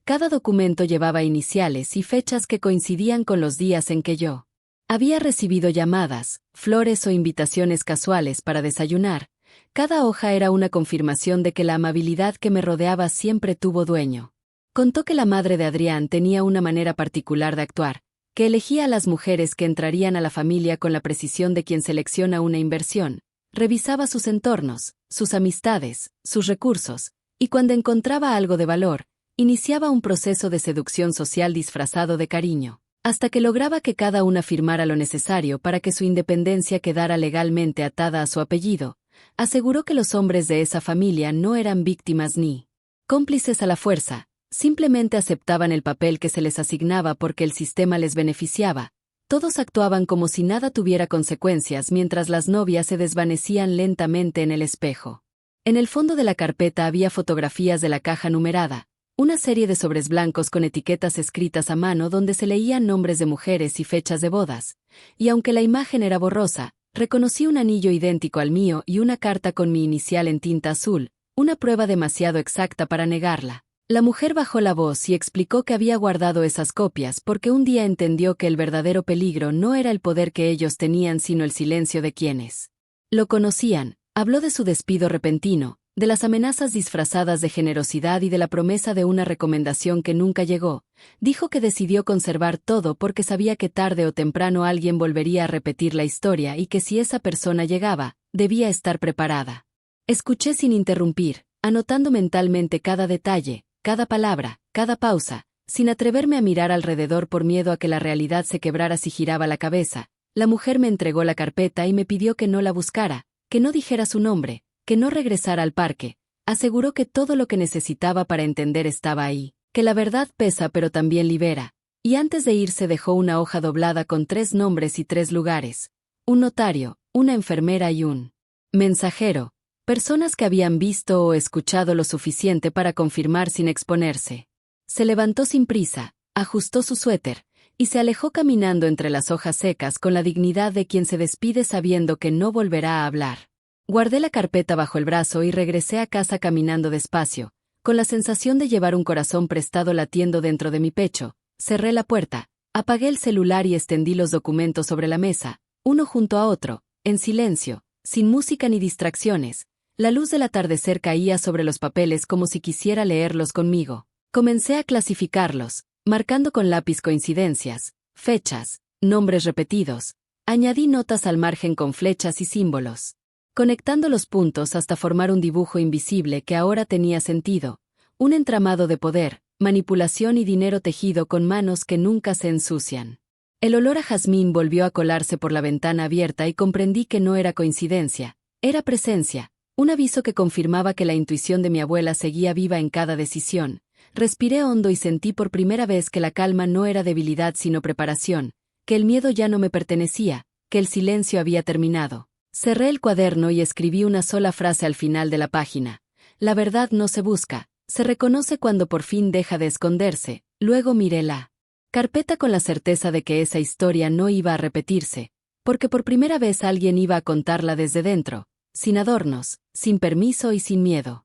S1: Cada documento llevaba iniciales y fechas que coincidían con los días en que yo había recibido llamadas, flores o invitaciones casuales para desayunar. Cada hoja era una confirmación de que la amabilidad que me rodeaba siempre tuvo dueño. Contó que la madre de Adrián tenía una manera particular de actuar, que elegía a las mujeres que entrarían a la familia con la precisión de quien selecciona una inversión, revisaba sus entornos, sus amistades, sus recursos, y cuando encontraba algo de valor, iniciaba un proceso de seducción social disfrazado de cariño, hasta que lograba que cada una firmara lo necesario para que su independencia quedara legalmente atada a su apellido. Aseguró que los hombres de esa familia no eran víctimas ni cómplices a la fuerza. Simplemente aceptaban el papel que se les asignaba porque el sistema les beneficiaba. Todos actuaban como si nada tuviera consecuencias mientras las novias se desvanecían lentamente en el espejo. En el fondo de la carpeta había fotografías de la caja numerada, una serie de sobres blancos con etiquetas escritas a mano donde se leían nombres de mujeres y fechas de bodas. Y aunque la imagen era borrosa, reconocí un anillo idéntico al mío y una carta con mi inicial en tinta azul, una prueba demasiado exacta para negarla. La mujer bajó la voz y explicó que había guardado esas copias porque un día entendió que el verdadero peligro no era el poder que ellos tenían sino el silencio de quienes lo conocían. Habló de su despido repentino, de las amenazas disfrazadas de generosidad y de la promesa de una recomendación que nunca llegó. Dijo que decidió conservar todo porque sabía que tarde o temprano alguien volvería a repetir la historia y que si esa persona llegaba, debía estar preparada. Escuché sin interrumpir, anotando mentalmente cada detalle, cada palabra, cada pausa, sin atreverme a mirar alrededor por miedo a que la realidad se quebrara si giraba la cabeza. La mujer me entregó la carpeta y me pidió que no la buscara, que no dijera su nombre, que no regresara al parque. Aseguró que todo lo que necesitaba para entender estaba ahí, que la verdad pesa pero también libera. Y antes de irse dejó una hoja doblada con 3 nombres y 3 lugares. Un notario, una enfermera y un mensajero. Personas que habían visto o escuchado lo suficiente para confirmar sin exponerse. Se levantó sin prisa, ajustó su suéter, y se alejó caminando entre las hojas secas con la dignidad de quien se despide sabiendo que no volverá a hablar. Guardé la carpeta bajo el brazo y regresé a casa caminando despacio, con la sensación de llevar un corazón prestado latiendo dentro de mi pecho. Cerré la puerta, apagué el celular y extendí los documentos sobre la mesa, uno junto a otro, en silencio, sin música ni distracciones. La luz del atardecer caía sobre los papeles como si quisiera leerlos conmigo. Comencé a clasificarlos, marcando con lápiz coincidencias, fechas, nombres repetidos. Añadí notas al margen con flechas y símbolos, conectando los puntos hasta formar un dibujo invisible que ahora tenía sentido, un entramado de poder, manipulación y dinero tejido con manos que nunca se ensucian. El olor a jazmín volvió a colarse por la ventana abierta y comprendí que no era coincidencia, era presencia. Un aviso que confirmaba que la intuición de mi abuela seguía viva en cada decisión. Respiré hondo y sentí por primera vez que la calma no era debilidad sino preparación, que el miedo ya no me pertenecía, que el silencio había terminado. Cerré el cuaderno y escribí una sola frase al final de la página. La verdad no se busca, se reconoce cuando por fin deja de esconderse. Luego miré la carpeta con la certeza de que esa historia no iba a repetirse, porque por primera vez alguien iba a contarla desde dentro, sin adornos, sin permiso y sin miedo.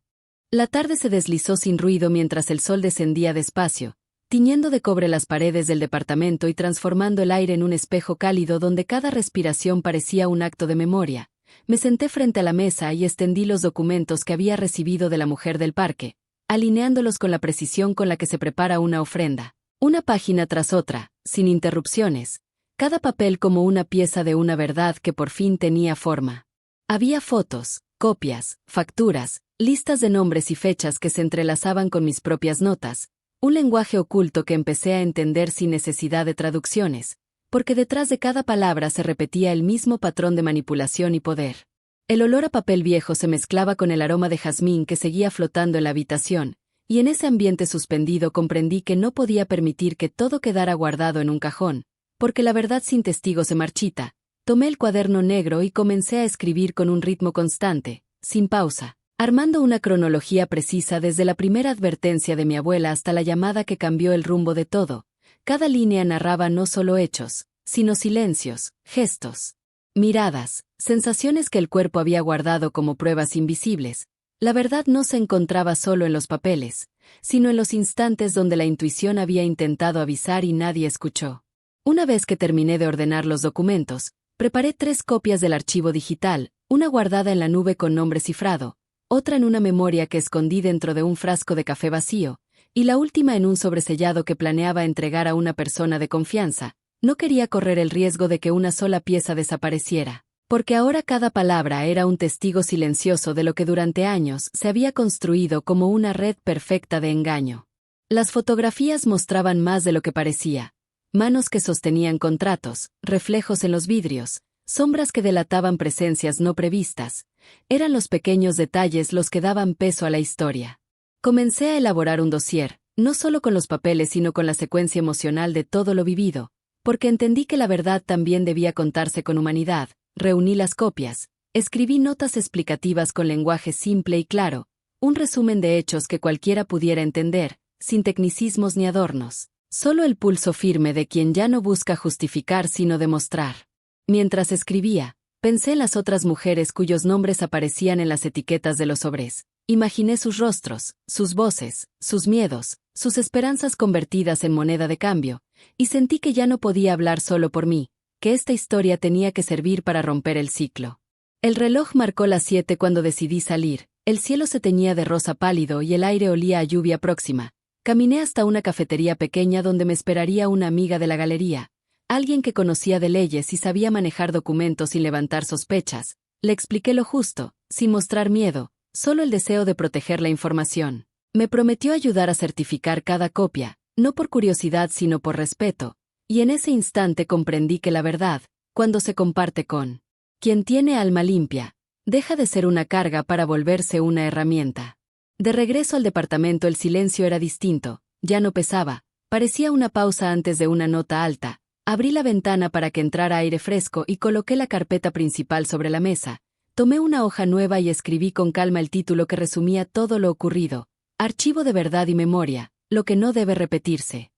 S1: La tarde se deslizó sin ruido mientras el sol descendía despacio, tiñendo de cobre las paredes del departamento y transformando el aire en un espejo cálido donde cada respiración parecía un acto de memoria. Me senté frente a la mesa y extendí los documentos que había recibido de la mujer del parque. alineándolos con la precisión con la que se prepara una ofrenda. Una página tras otra, sin interrupciones. Cada papel como una pieza de una verdad que por fin tenía forma. Había fotos, copias, facturas, listas de nombres y fechas que se entrelazaban con mis propias notas, un lenguaje oculto que empecé a entender sin necesidad de traducciones, porque detrás de cada palabra se repetía el mismo patrón de manipulación y poder. El olor a papel viejo se mezclaba con el aroma de jazmín que seguía flotando en la habitación, y en ese ambiente suspendido comprendí que no podía permitir que todo quedara guardado en un cajón, porque la verdad sin testigo se marchita. Tomé el cuaderno negro y comencé a escribir con un ritmo constante, sin pausa, armando una cronología precisa desde la primera advertencia de mi abuela hasta la llamada que cambió el rumbo de todo. Cada línea narraba no solo hechos, sino silencios, gestos, miradas, sensaciones que el cuerpo había guardado como pruebas invisibles. La verdad no se encontraba solo en los papeles, sino en los instantes donde la intuición había intentado avisar y nadie escuchó. Una vez que terminé de ordenar los documentos, preparé 3 copias del archivo digital, una guardada en la nube con nombre cifrado, otra en una memoria que escondí dentro de un frasco de café vacío, y la última en un sobresellado que planeaba entregar a una persona de confianza. No quería correr el riesgo de que una sola pieza desapareciera, porque ahora cada palabra era un testigo silencioso de lo que durante años se había construido como una red perfecta de engaño. Las fotografías mostraban más de lo que parecía. Manos que sostenían contratos, reflejos en los vidrios, sombras que delataban presencias no previstas. Eran los pequeños detalles los que daban peso a la historia. Comencé a elaborar un dossier, no solo con los papeles sino con la secuencia emocional de todo lo vivido, porque entendí que la verdad también debía contarse con humanidad. Reuní las copias, escribí notas explicativas con lenguaje simple y claro, un resumen de hechos que cualquiera pudiera entender, sin tecnicismos ni adornos. Solo el pulso firme de quien ya no busca justificar sino demostrar. Mientras escribía, pensé en las otras mujeres cuyos nombres aparecían en las etiquetas de los sobres. Imaginé sus rostros, sus voces, sus miedos, sus esperanzas convertidas en moneda de cambio, y sentí que ya no podía hablar solo por mí, que esta historia tenía que servir para romper el ciclo. El reloj marcó las 7 cuando decidí salir, el cielo se teñía de rosa pálido y el aire olía a lluvia próxima. Caminé hasta una cafetería pequeña donde me esperaría una amiga de la galería, alguien que conocía de leyes y sabía manejar documentos sin levantar sospechas. Le expliqué lo justo, sin mostrar miedo, solo el deseo de proteger la información. Me prometió ayudar a certificar cada copia, no por curiosidad sino por respeto, y en ese instante comprendí que la verdad, cuando se comparte con quien tiene alma limpia, deja de ser una carga para volverse una herramienta. De regreso al departamento el silencio era distinto, ya no pesaba, parecía una pausa antes de una nota alta. Abrí la ventana para que entrara aire fresco y coloqué la carpeta principal sobre la mesa. Tomé una hoja nueva y escribí con calma el título que resumía todo lo ocurrido. Archivo de verdad y memoria, lo que no debe repetirse.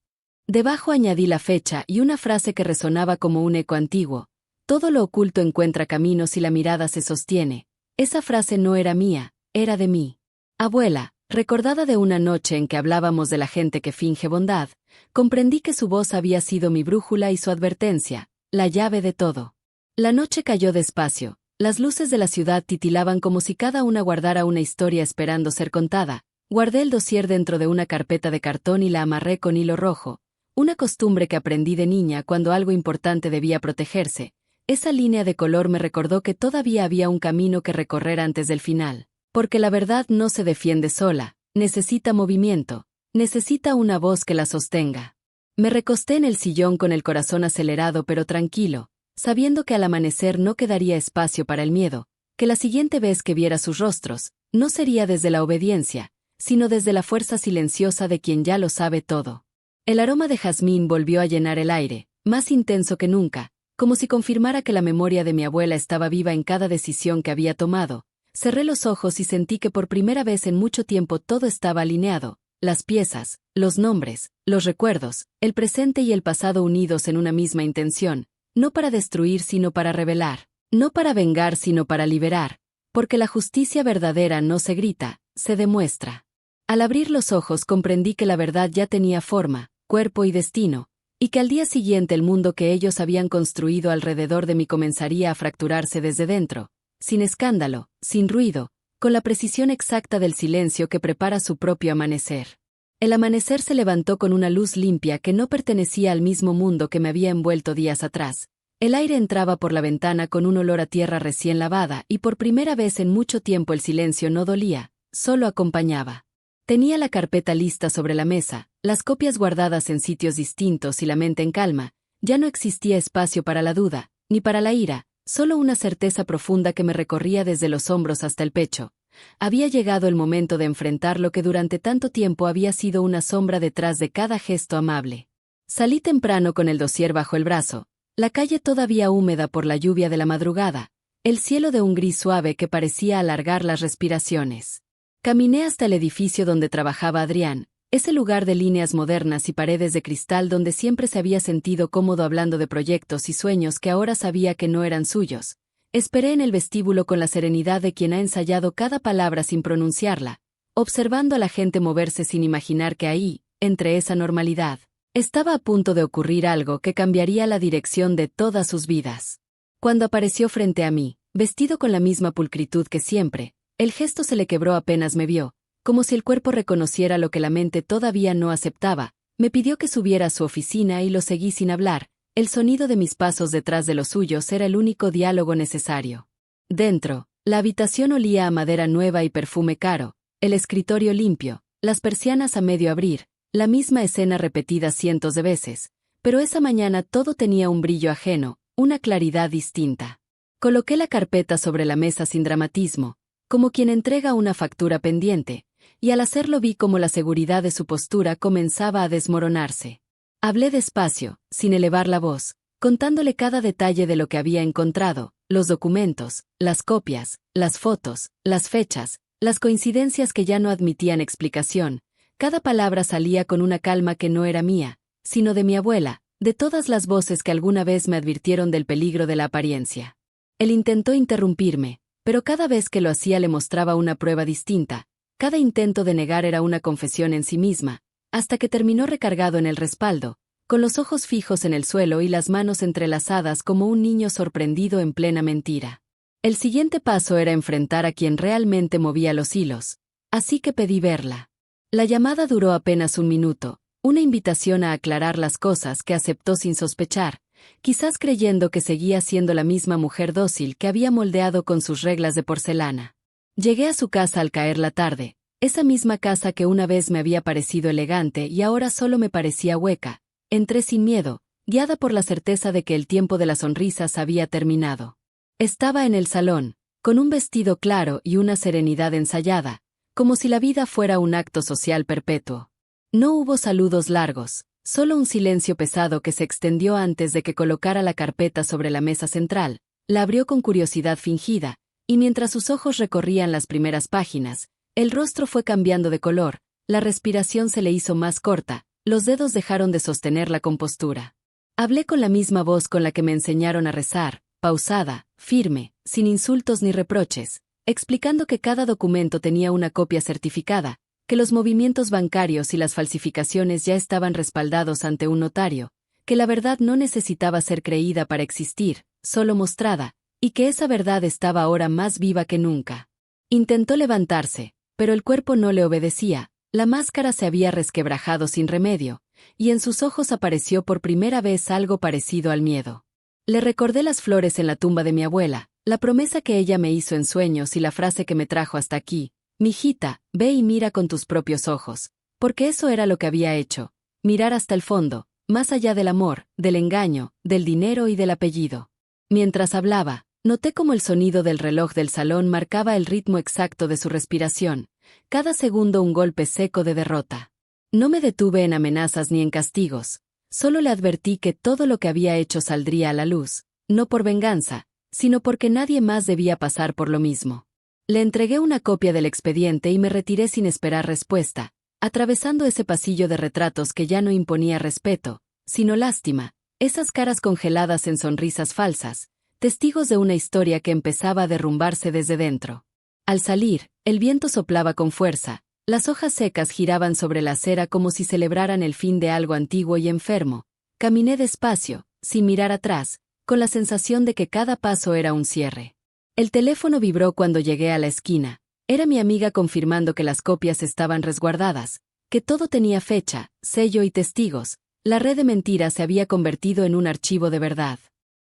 S1: Debajo añadí la fecha y una frase que resonaba como un eco antiguo. Todo lo oculto encuentra caminos y la mirada se sostiene. Esa frase no era mía, era de mí. Abuela, recordada de una noche en que hablábamos de la gente que finge bondad, comprendí que su voz había sido mi brújula y su advertencia, la llave de todo. La noche cayó despacio, las luces de la ciudad titilaban como si cada una guardara una historia esperando ser contada. Guardé el dossier dentro de una carpeta de cartón y la amarré con hilo rojo, una costumbre que aprendí de niña cuando algo importante debía protegerse. Esa línea de color me recordó que todavía había un camino que recorrer antes del final. Porque la verdad no se defiende sola, necesita movimiento, necesita una voz que la sostenga. Me recosté en el sillón con el corazón acelerado pero tranquilo, sabiendo que al amanecer no quedaría espacio para el miedo, que la siguiente vez que viera sus rostros, no sería desde la obediencia, sino desde la fuerza silenciosa de quien ya lo sabe todo. El aroma de jazmín volvió a llenar el aire, más intenso que nunca, como si confirmara que la memoria de mi abuela estaba viva en cada decisión que había tomado. Cerré los ojos y sentí que por primera vez en mucho tiempo todo estaba alineado, las piezas, los nombres, los recuerdos, el presente y el pasado unidos en una misma intención, no para destruir sino para revelar, no para vengar sino para liberar, porque la justicia verdadera no se grita, se demuestra. Al abrir los ojos comprendí que la verdad ya tenía forma, cuerpo y destino, y que al día siguiente el mundo que ellos habían construido alrededor de mí comenzaría a fracturarse desde dentro. Sin escándalo, sin ruido, con la precisión exacta del silencio que prepara su propio amanecer. El amanecer se levantó con una luz limpia que no pertenecía al mismo mundo que me había envuelto días atrás. El aire entraba por la ventana con un olor a tierra recién lavada y por primera vez en mucho tiempo el silencio no dolía, solo acompañaba. Tenía la carpeta lista sobre la mesa, las copias guardadas en sitios distintos y la mente en calma. Ya no existía espacio para la duda, ni para la ira, solo una certeza profunda que me recorría desde los hombros hasta el pecho. Había llegado el momento de enfrentar lo que durante tanto tiempo había sido una sombra detrás de cada gesto amable. Salí temprano con el dossier bajo el brazo, la calle todavía húmeda por la lluvia de la madrugada, el cielo de un gris suave que parecía alargar las respiraciones. Caminé hasta el edificio donde trabajaba Adrián, ese lugar de líneas modernas y paredes de cristal donde siempre se había sentido cómodo hablando de proyectos y sueños que ahora sabía que no eran suyos. Esperé en el vestíbulo con la serenidad de quien ha ensayado cada palabra sin pronunciarla, observando a la gente moverse sin imaginar que ahí, entre esa normalidad, estaba a punto de ocurrir algo que cambiaría la dirección de todas sus vidas. Cuando apareció frente a mí, vestido con la misma pulcritud que siempre, el gesto se le quebró apenas me vio, como si el cuerpo reconociera lo que la mente todavía no aceptaba. Me pidió que subiera a su oficina y lo seguí sin hablar. El sonido de mis pasos detrás de los suyos era el único diálogo necesario. Dentro, la habitación olía a madera nueva y perfume caro, el escritorio limpio, las persianas a medio abrir, la misma escena repetida cientos de veces, pero esa mañana todo tenía un brillo ajeno, una claridad distinta. Coloqué la carpeta sobre la mesa sin dramatismo, como quien entrega una factura pendiente, y al hacerlo vi cómo la seguridad de su postura comenzaba a desmoronarse. Hablé despacio, sin elevar la voz, contándole cada detalle de lo que había encontrado, los documentos, las copias, las fotos, las fechas, las coincidencias que ya no admitían explicación. Cada palabra salía con una calma que no era mía, sino de mi abuela, de todas las voces que alguna vez me advirtieron del peligro de la apariencia. Él intentó interrumpirme, pero cada vez que lo hacía le mostraba una prueba distinta. Cada intento de negar era una confesión en sí misma, hasta que terminó recargado en el respaldo, con los ojos fijos en el suelo y las manos entrelazadas como un niño sorprendido en plena mentira. El siguiente paso era enfrentar a quien realmente movía los hilos, así que pedí verla. La llamada duró apenas un minuto, una invitación a aclarar las cosas que aceptó sin sospechar, quizás creyendo que seguía siendo la misma mujer dócil que había moldeado con sus reglas de porcelana. Llegué a su casa al caer la tarde, esa misma casa que una vez me había parecido elegante y ahora solo me parecía hueca. Entré sin miedo, guiada por la certeza de que el tiempo de las sonrisas había terminado. Estaba en el salón, con un vestido claro y una serenidad ensayada, como si la vida fuera un acto social perpetuo. No hubo saludos largos, solo un silencio pesado que se extendió antes de que colocara la carpeta sobre la mesa central. La abrió con curiosidad fingida, y mientras sus ojos recorrían las primeras páginas, el rostro fue cambiando de color, la respiración se le hizo más corta, los dedos dejaron de sostener la compostura. Hablé con la misma voz con la que me enseñaron a rezar, pausada, firme, sin insultos ni reproches, explicando que cada documento tenía una copia certificada, que los movimientos bancarios y las falsificaciones ya estaban respaldados ante un notario, que la verdad no necesitaba ser creída para existir, solo mostrada, y que esa verdad estaba ahora más viva que nunca. Intentó levantarse, pero el cuerpo no le obedecía, la máscara se había resquebrajado sin remedio, y en sus ojos apareció por primera vez algo parecido al miedo. Le recordé las flores en la tumba de mi abuela, la promesa que ella me hizo en sueños y la frase que me trajo hasta aquí: «Mijita, ve y mira con tus propios ojos», porque eso era lo que había hecho, mirar hasta el fondo, más allá del amor, del engaño, del dinero y del apellido. Mientras hablaba, noté cómo el sonido del reloj del salón marcaba el ritmo exacto de su respiración, cada segundo un golpe seco de derrota. No me detuve en amenazas ni en castigos, solo le advertí que todo lo que había hecho saldría a la luz, no por venganza, sino porque nadie más debía pasar por lo mismo. Le entregué una copia del expediente y me retiré sin esperar respuesta, atravesando ese pasillo de retratos que ya no imponía respeto, sino lástima, esas caras congeladas en sonrisas falsas, testigos de una historia que empezaba a derrumbarse desde dentro. Al salir, el viento soplaba con fuerza, las hojas secas giraban sobre la acera como si celebraran el fin de algo antiguo y enfermo. Caminé despacio, sin mirar atrás, con la sensación de que cada paso era un cierre. El teléfono vibró cuando llegué a la esquina. Era mi amiga confirmando que las copias estaban resguardadas, que todo tenía fecha, sello y testigos. La red de mentiras se había convertido en un archivo de verdad.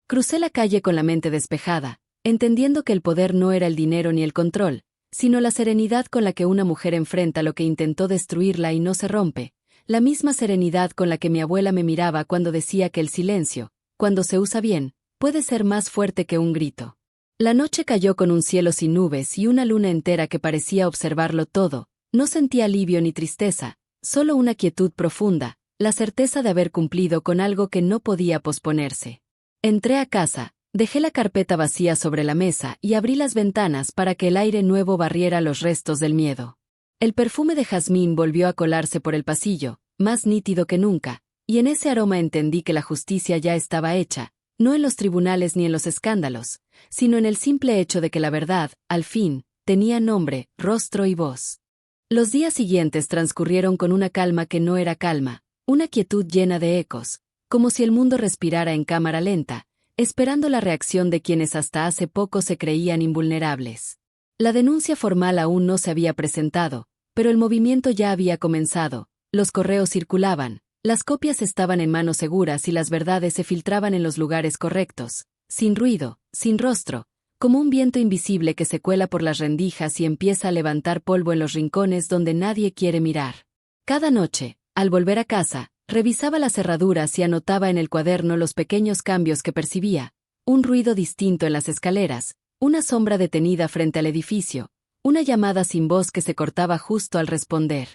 S1: Crucé la calle con la mente despejada, entendiendo que el poder no era el dinero ni el control, sino la serenidad con la que una mujer enfrenta lo que intentó destruirla y no se rompe, la misma serenidad con la que mi abuela me miraba cuando decía que el silencio, cuando se usa bien, puede ser más fuerte que un grito. La noche cayó con un cielo sin nubes y una luna entera que parecía observarlo todo. No sentí alivio ni tristeza, solo una quietud profunda, la certeza de haber cumplido con algo que no podía posponerse. Entré a casa, dejé la carpeta vacía sobre la mesa y abrí las ventanas para que el aire nuevo barriera los restos del miedo. El perfume de jazmín volvió a colarse por el pasillo, más nítido que nunca, y en ese aroma entendí que la justicia ya estaba hecha, no en los tribunales ni en los escándalos, sino en el simple hecho de que la verdad, al fin, tenía nombre, rostro y voz. Los días siguientes transcurrieron con una calma que no era calma, una quietud llena de ecos, como si el mundo respirara en cámara lenta, esperando la reacción de quienes hasta hace poco se creían invulnerables. La denuncia formal aún no se había presentado, pero el movimiento ya había comenzado, los correos circulaban, las copias estaban en manos seguras y las verdades se filtraban en los lugares correctos, sin ruido, sin rostro, como un viento invisible que se cuela por las rendijas y empieza a levantar polvo en los rincones donde nadie quiere mirar. Cada noche, al volver a casa, revisaba las cerraduras y anotaba en el cuaderno los pequeños cambios que percibía, un ruido distinto en las escaleras, una sombra detenida frente al edificio, una llamada sin voz que se cortaba justo al responder.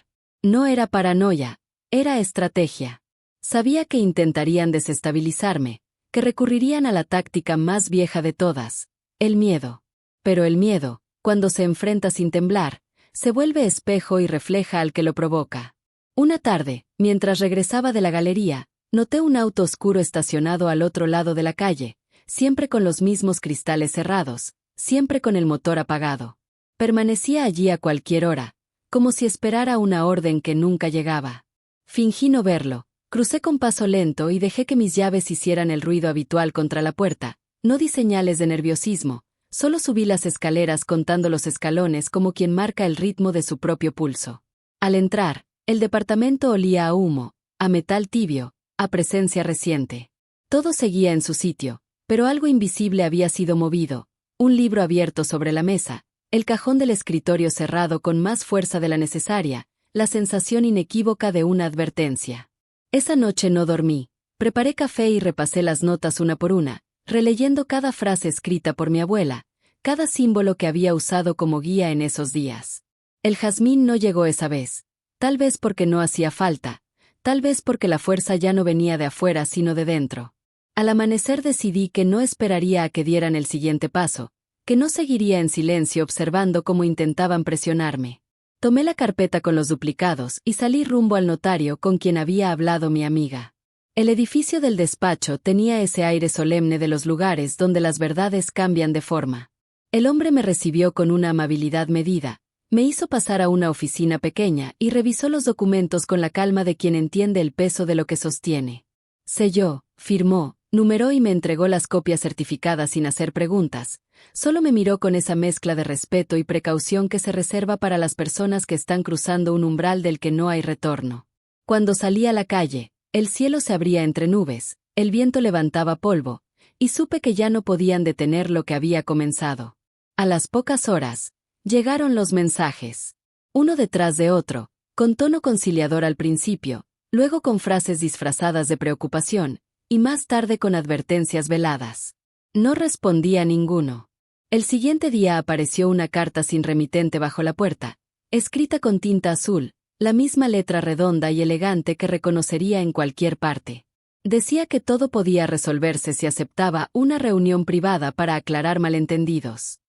S1: No era paranoia, era estrategia. Sabía que intentarían desestabilizarme, que recurrirían a la táctica más vieja de todas, el miedo. Pero el miedo, cuando se enfrenta sin temblar, se vuelve espejo y refleja al que lo provoca. Una tarde, mientras regresaba de la galería, noté un auto oscuro estacionado al otro lado de la calle, siempre con los mismos cristales cerrados, siempre con el motor apagado. Permanecía allí a cualquier hora, como si esperara una orden que nunca llegaba. Fingí no verlo, crucé con paso lento y dejé que mis llaves hicieran el ruido habitual contra la puerta. No di señales de nerviosismo, solo subí las escaleras contando los escalones como quien marca el ritmo de su propio pulso. Al entrar, el departamento olía a humo, a metal tibio, a presencia reciente. Todo seguía en su sitio, pero algo invisible había sido movido, un libro abierto sobre la mesa, el cajón del escritorio cerrado con más fuerza de la necesaria, la sensación inequívoca de una advertencia. Esa noche no dormí, preparé café y repasé las notas una por una, releyendo cada frase escrita por mi abuela, cada símbolo que había usado como guía en esos días. El jazmín no llegó esa vez, tal vez porque no hacía falta, tal vez porque la fuerza ya no venía de afuera sino de dentro. Al amanecer decidí que no esperaría a que dieran el siguiente paso, que no seguiría en silencio observando cómo intentaban presionarme. Tomé la carpeta con los duplicados y salí rumbo al notario con quien había hablado mi amiga. El edificio del despacho tenía ese aire solemne de los lugares donde las verdades cambian de forma. El hombre me recibió con una amabilidad medida, me hizo pasar a una oficina pequeña y revisó los documentos con la calma de quien entiende el peso de lo que sostiene. Selló, firmó, numeró y me entregó las copias certificadas sin hacer preguntas. Solo me miró con esa mezcla de respeto y precaución que se reserva para las personas que están cruzando un umbral del que no hay retorno. Cuando salí a la calle, el cielo se abría entre nubes, el viento levantaba polvo, y supe que ya no podían detener lo que había comenzado. A las pocas horas, llegaron los mensajes. Uno detrás de otro, con tono conciliador al principio, luego con frases disfrazadas de preocupación, y más tarde con advertencias veladas. No respondí a ninguno. El siguiente día apareció una carta sin remitente bajo la puerta, escrita con tinta azul, la misma letra redonda y elegante que reconocería en cualquier parte. Decía que todo podía resolverse si aceptaba una reunión privada para aclarar malentendidos.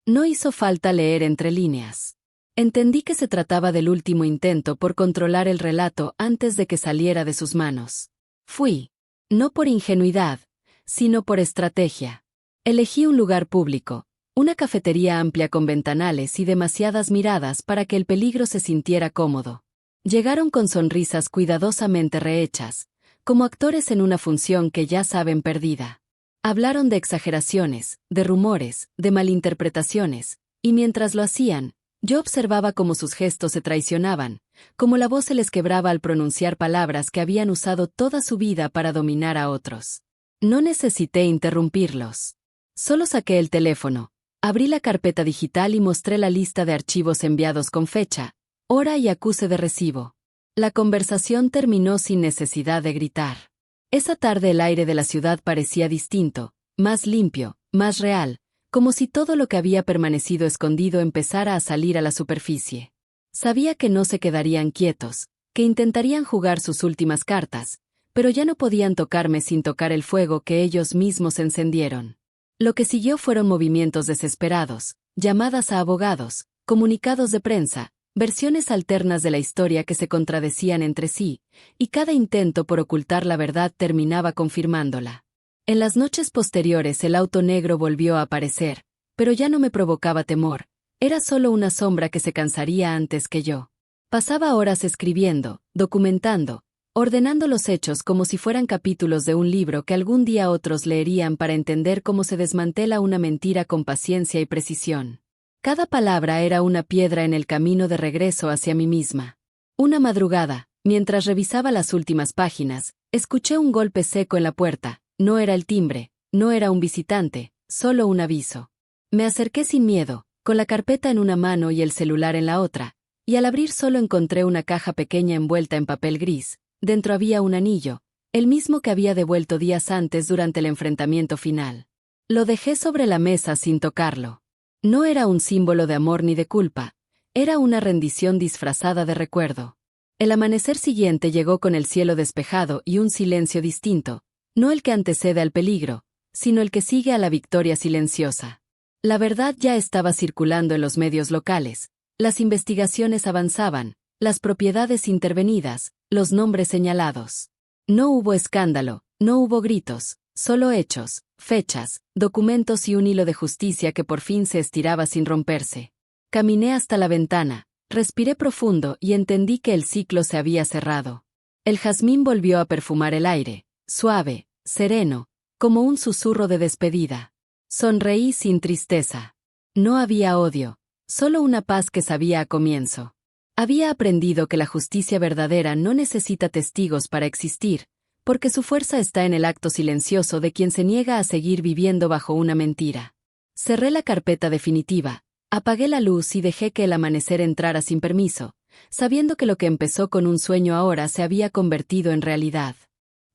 S1: No hizo falta leer entre líneas. Entendí que se trataba del último intento por controlar el relato antes de que saliera de sus manos. Fui. No por ingenuidad, sino por estrategia. Elegí un lugar público, una cafetería amplia con ventanales y demasiadas miradas para que el peligro se sintiera cómodo. Llegaron con sonrisas cuidadosamente rehechas, como actores en una función que ya saben perdida. Hablaron de exageraciones, de rumores, de malinterpretaciones, y mientras lo hacían, Yo observaba cómo sus gestos se traicionaban, cómo la voz se les quebraba al pronunciar palabras que habían usado toda su vida para dominar a otros. No necesité interrumpirlos. Solo saqué el teléfono, abrí la carpeta digital y mostré la lista de archivos enviados con fecha, hora y acuse de recibo. La conversación terminó sin necesidad de gritar. Esa tarde el aire de la ciudad parecía distinto, más limpio, más real, como si todo lo que había permanecido escondido empezara a salir a la superficie. Sabía que no se quedarían quietos, que intentarían jugar sus últimas cartas, pero ya no podían tocarme sin tocar el fuego que ellos mismos encendieron. Lo que siguió fueron movimientos desesperados, llamadas a abogados, comunicados de prensa, versiones alternas de la historia que se contradecían entre sí, y cada intento por ocultar la verdad terminaba confirmándola. En las noches posteriores el auto negro volvió a aparecer, pero ya no me provocaba temor, era solo una sombra que se cansaría antes que yo. Pasaba horas escribiendo, documentando, ordenando los hechos como si fueran capítulos de un libro que algún día otros leerían para entender cómo se desmantela una mentira con paciencia y precisión. Cada palabra era una piedra en el camino de regreso hacia mí misma. Una madrugada, mientras revisaba las últimas páginas, escuché un golpe seco en la puerta. No era el timbre, no era un visitante, solo un aviso. Me acerqué sin miedo, con la carpeta en una mano y el celular en la otra, y al abrir solo encontré una caja pequeña envuelta en papel gris. Dentro había un anillo, el mismo que había devuelto días antes durante el enfrentamiento final. Lo dejé sobre la mesa sin tocarlo. No era un símbolo de amor ni de culpa, era una rendición disfrazada de recuerdo. El amanecer siguiente llegó con el cielo despejado y un silencio distinto, no el que antecede al peligro, sino el que sigue a la victoria silenciosa. La verdad ya estaba circulando en los medios locales, las investigaciones avanzaban, las propiedades intervenidas, los nombres señalados. No hubo escándalo, no hubo gritos, solo hechos, fechas, documentos y un hilo de justicia que por fin se estiraba sin romperse. Caminé hasta la ventana, respiré profundo y entendí que el ciclo se había cerrado. El jazmín volvió a perfumar el aire, suave, sereno, como un susurro de despedida. Sonreí sin tristeza. No había odio, solo una paz que sabía a comienzo. Había aprendido que la justicia verdadera no necesita testigos para existir, porque su fuerza está en el acto silencioso de quien se niega a seguir viviendo bajo una mentira. Cerré la carpeta definitiva, apagué la luz y dejé que el amanecer entrara sin permiso, sabiendo que lo que empezó con un sueño ahora se había convertido en realidad.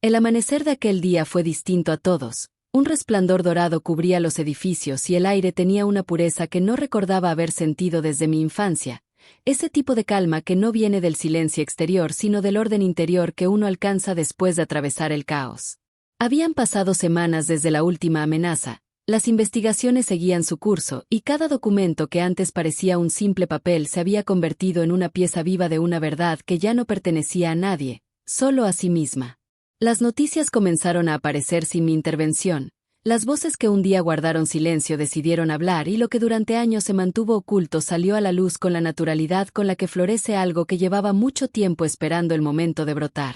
S1: El amanecer de aquel día fue distinto a todos. Un resplandor dorado cubría los edificios y el aire tenía una pureza que no recordaba haber sentido desde mi infancia, ese tipo de calma que no viene del silencio exterior sino del orden interior que uno alcanza después de atravesar el caos. Habían pasado semanas desde la última amenaza, las investigaciones seguían su curso y cada documento que antes parecía un simple papel se había convertido en una pieza viva de una verdad que ya no pertenecía a nadie, solo a sí misma. Las noticias comenzaron a aparecer sin mi intervención. Las voces que un día guardaron silencio decidieron hablar y lo que durante años se mantuvo oculto salió a la luz con la naturalidad con la que florece algo que llevaba mucho tiempo esperando el momento de brotar.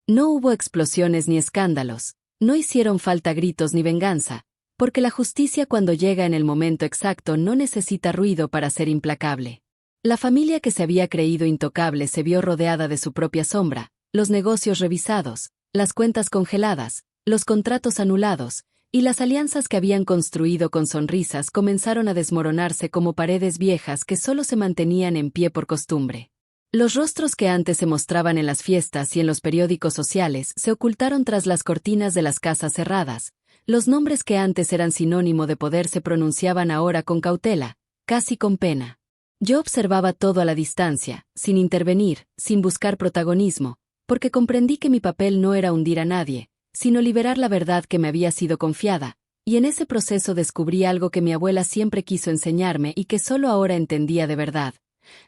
S1: No hubo explosiones ni escándalos, no hicieron falta gritos ni venganza, porque la justicia cuando llega en el momento exacto no necesita ruido para ser implacable. La familia que se había creído intocable se vio rodeada de su propia sombra, los negocios revisados, las cuentas congeladas, los contratos anulados, y las alianzas que habían construido con sonrisas comenzaron a desmoronarse como paredes viejas que solo se mantenían en pie por costumbre. Los rostros que antes se mostraban en las fiestas y en los periódicos sociales se ocultaron tras las cortinas de las casas cerradas, los nombres que antes eran sinónimo de poder se pronunciaban ahora con cautela, casi con pena. Yo observaba todo a la distancia, sin intervenir, sin buscar protagonismo, porque comprendí que mi papel no era hundir a nadie, sino liberar la verdad que me había sido confiada, y en ese proceso descubrí algo que mi abuela siempre quiso enseñarme y que solo ahora entendía de verdad.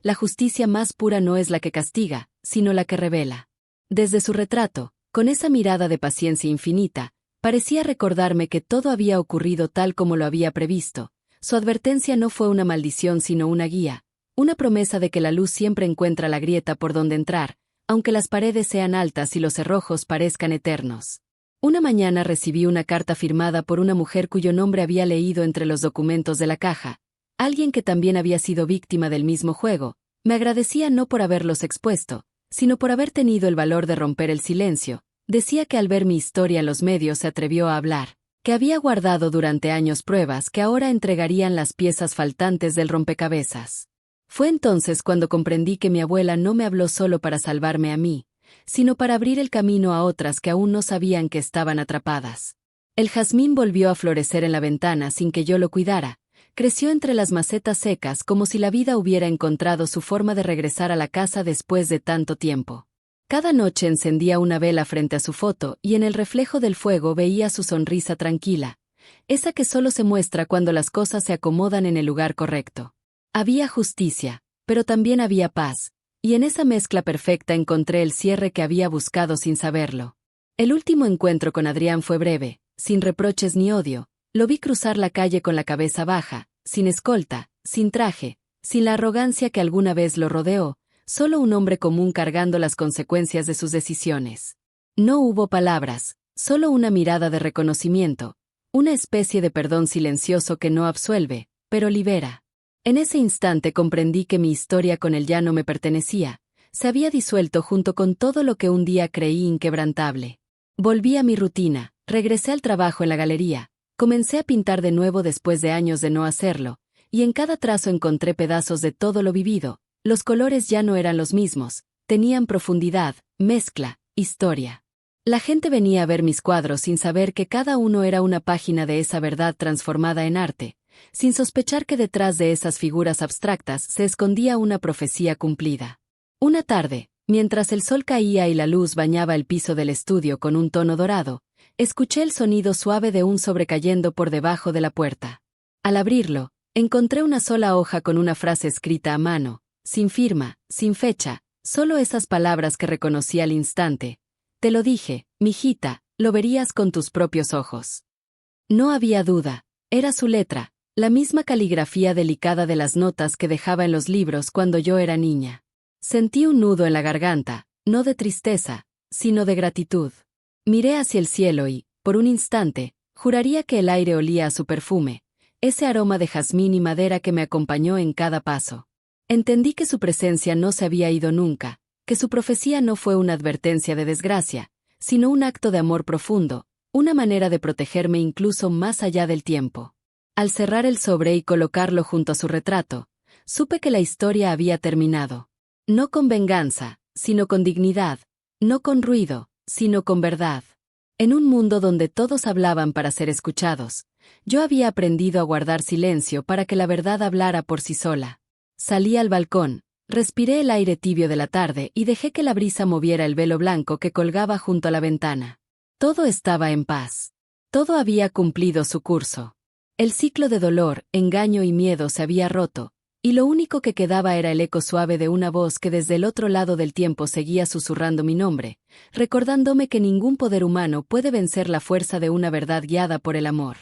S1: La justicia más pura no es la que castiga, sino la que revela. Desde su retrato, con esa mirada de paciencia infinita, parecía recordarme que todo había ocurrido tal como lo había previsto. Su advertencia no fue una maldición sino una guía, una promesa de que la luz siempre encuentra la grieta por donde entrar, aunque las paredes sean altas y los cerrojos parezcan eternos. Una mañana recibí una carta firmada por una mujer cuyo nombre había leído entre los documentos de la caja. alguien que también había sido víctima del mismo juego, me agradecía no por haberlos expuesto, sino por haber tenido el valor de romper el silencio. Decía que al ver mi historia en los medios se atrevió a hablar, que había guardado durante años pruebas que ahora entregarían las piezas faltantes del rompecabezas. Fue entonces cuando comprendí que mi abuela no me habló solo para salvarme a mí, sino para abrir el camino a otras que aún no sabían que estaban atrapadas. El jazmín volvió a florecer en la ventana sin que yo lo cuidara. Creció entre las macetas secas como si la vida hubiera encontrado su forma de regresar a la casa después de tanto tiempo. Cada noche encendía una vela frente a su foto y en el reflejo del fuego veía su sonrisa tranquila, esa que solo se muestra cuando las cosas se acomodan en el lugar correcto. Había justicia, pero también había paz, y en esa mezcla perfecta encontré el cierre que había buscado sin saberlo. El último encuentro con Adrián fue breve, sin reproches ni odio. Lo vi cruzar la calle con la cabeza baja, sin escolta, sin traje, sin la arrogancia que alguna vez lo rodeó, solo un hombre común cargando las consecuencias de sus decisiones. No hubo palabras, solo una mirada de reconocimiento, una especie de perdón silencioso que no absuelve, pero libera. En ese instante comprendí que mi historia con él ya no me pertenecía, se había disuelto junto con todo lo que un día creí inquebrantable. Volví a mi rutina, regresé al trabajo en la galería. Comencé a pintar de nuevo después de años de no hacerlo, y en cada trazo encontré pedazos de todo lo vivido. Los colores ya no eran los mismos, tenían profundidad, mezcla, historia. La gente venía a ver mis cuadros sin saber que cada uno era una página de esa verdad transformada en arte, sin sospechar que detrás de esas figuras abstractas se escondía una profecía cumplida. Una tarde, mientras el sol caía y la luz bañaba el piso del estudio con un tono dorado, escuché el sonido suave de un sobre cayendo por debajo de la puerta. Al abrirlo, encontré una sola hoja con una frase escrita a mano, sin firma, sin fecha, solo esas palabras que reconocí al instante. Te lo dije, mijita, lo verías con tus propios ojos. No había duda, era su letra, la misma caligrafía delicada de las notas que dejaba en los libros cuando yo era niña. Sentí un nudo en la garganta, no de tristeza, sino de gratitud. Miré hacia el cielo y, por un instante, juraría que el aire olía a su perfume, ese aroma de jazmín y madera que me acompañó en cada paso. Entendí que su presencia no se había ido nunca, que su profecía no fue una advertencia de desgracia, sino un acto de amor profundo, una manera de protegerme incluso más allá del tiempo. Al cerrar el sobre y colocarlo junto a su retrato, supe que la historia había terminado. No con venganza, sino con dignidad, no con ruido, sino con verdad. En un mundo donde todos hablaban para ser escuchados, yo había aprendido a guardar silencio para que la verdad hablara por sí sola. Salí al balcón, respiré el aire tibio de la tarde y dejé que la brisa moviera el velo blanco que colgaba junto a la ventana. Todo estaba en paz. Todo había cumplido su curso. El ciclo de dolor, engaño y miedo se había roto, y lo único que quedaba era el eco suave de una voz que desde el otro lado del tiempo seguía susurrando mi nombre, recordándome que ningún poder humano puede vencer la fuerza de una verdad guiada por el amor.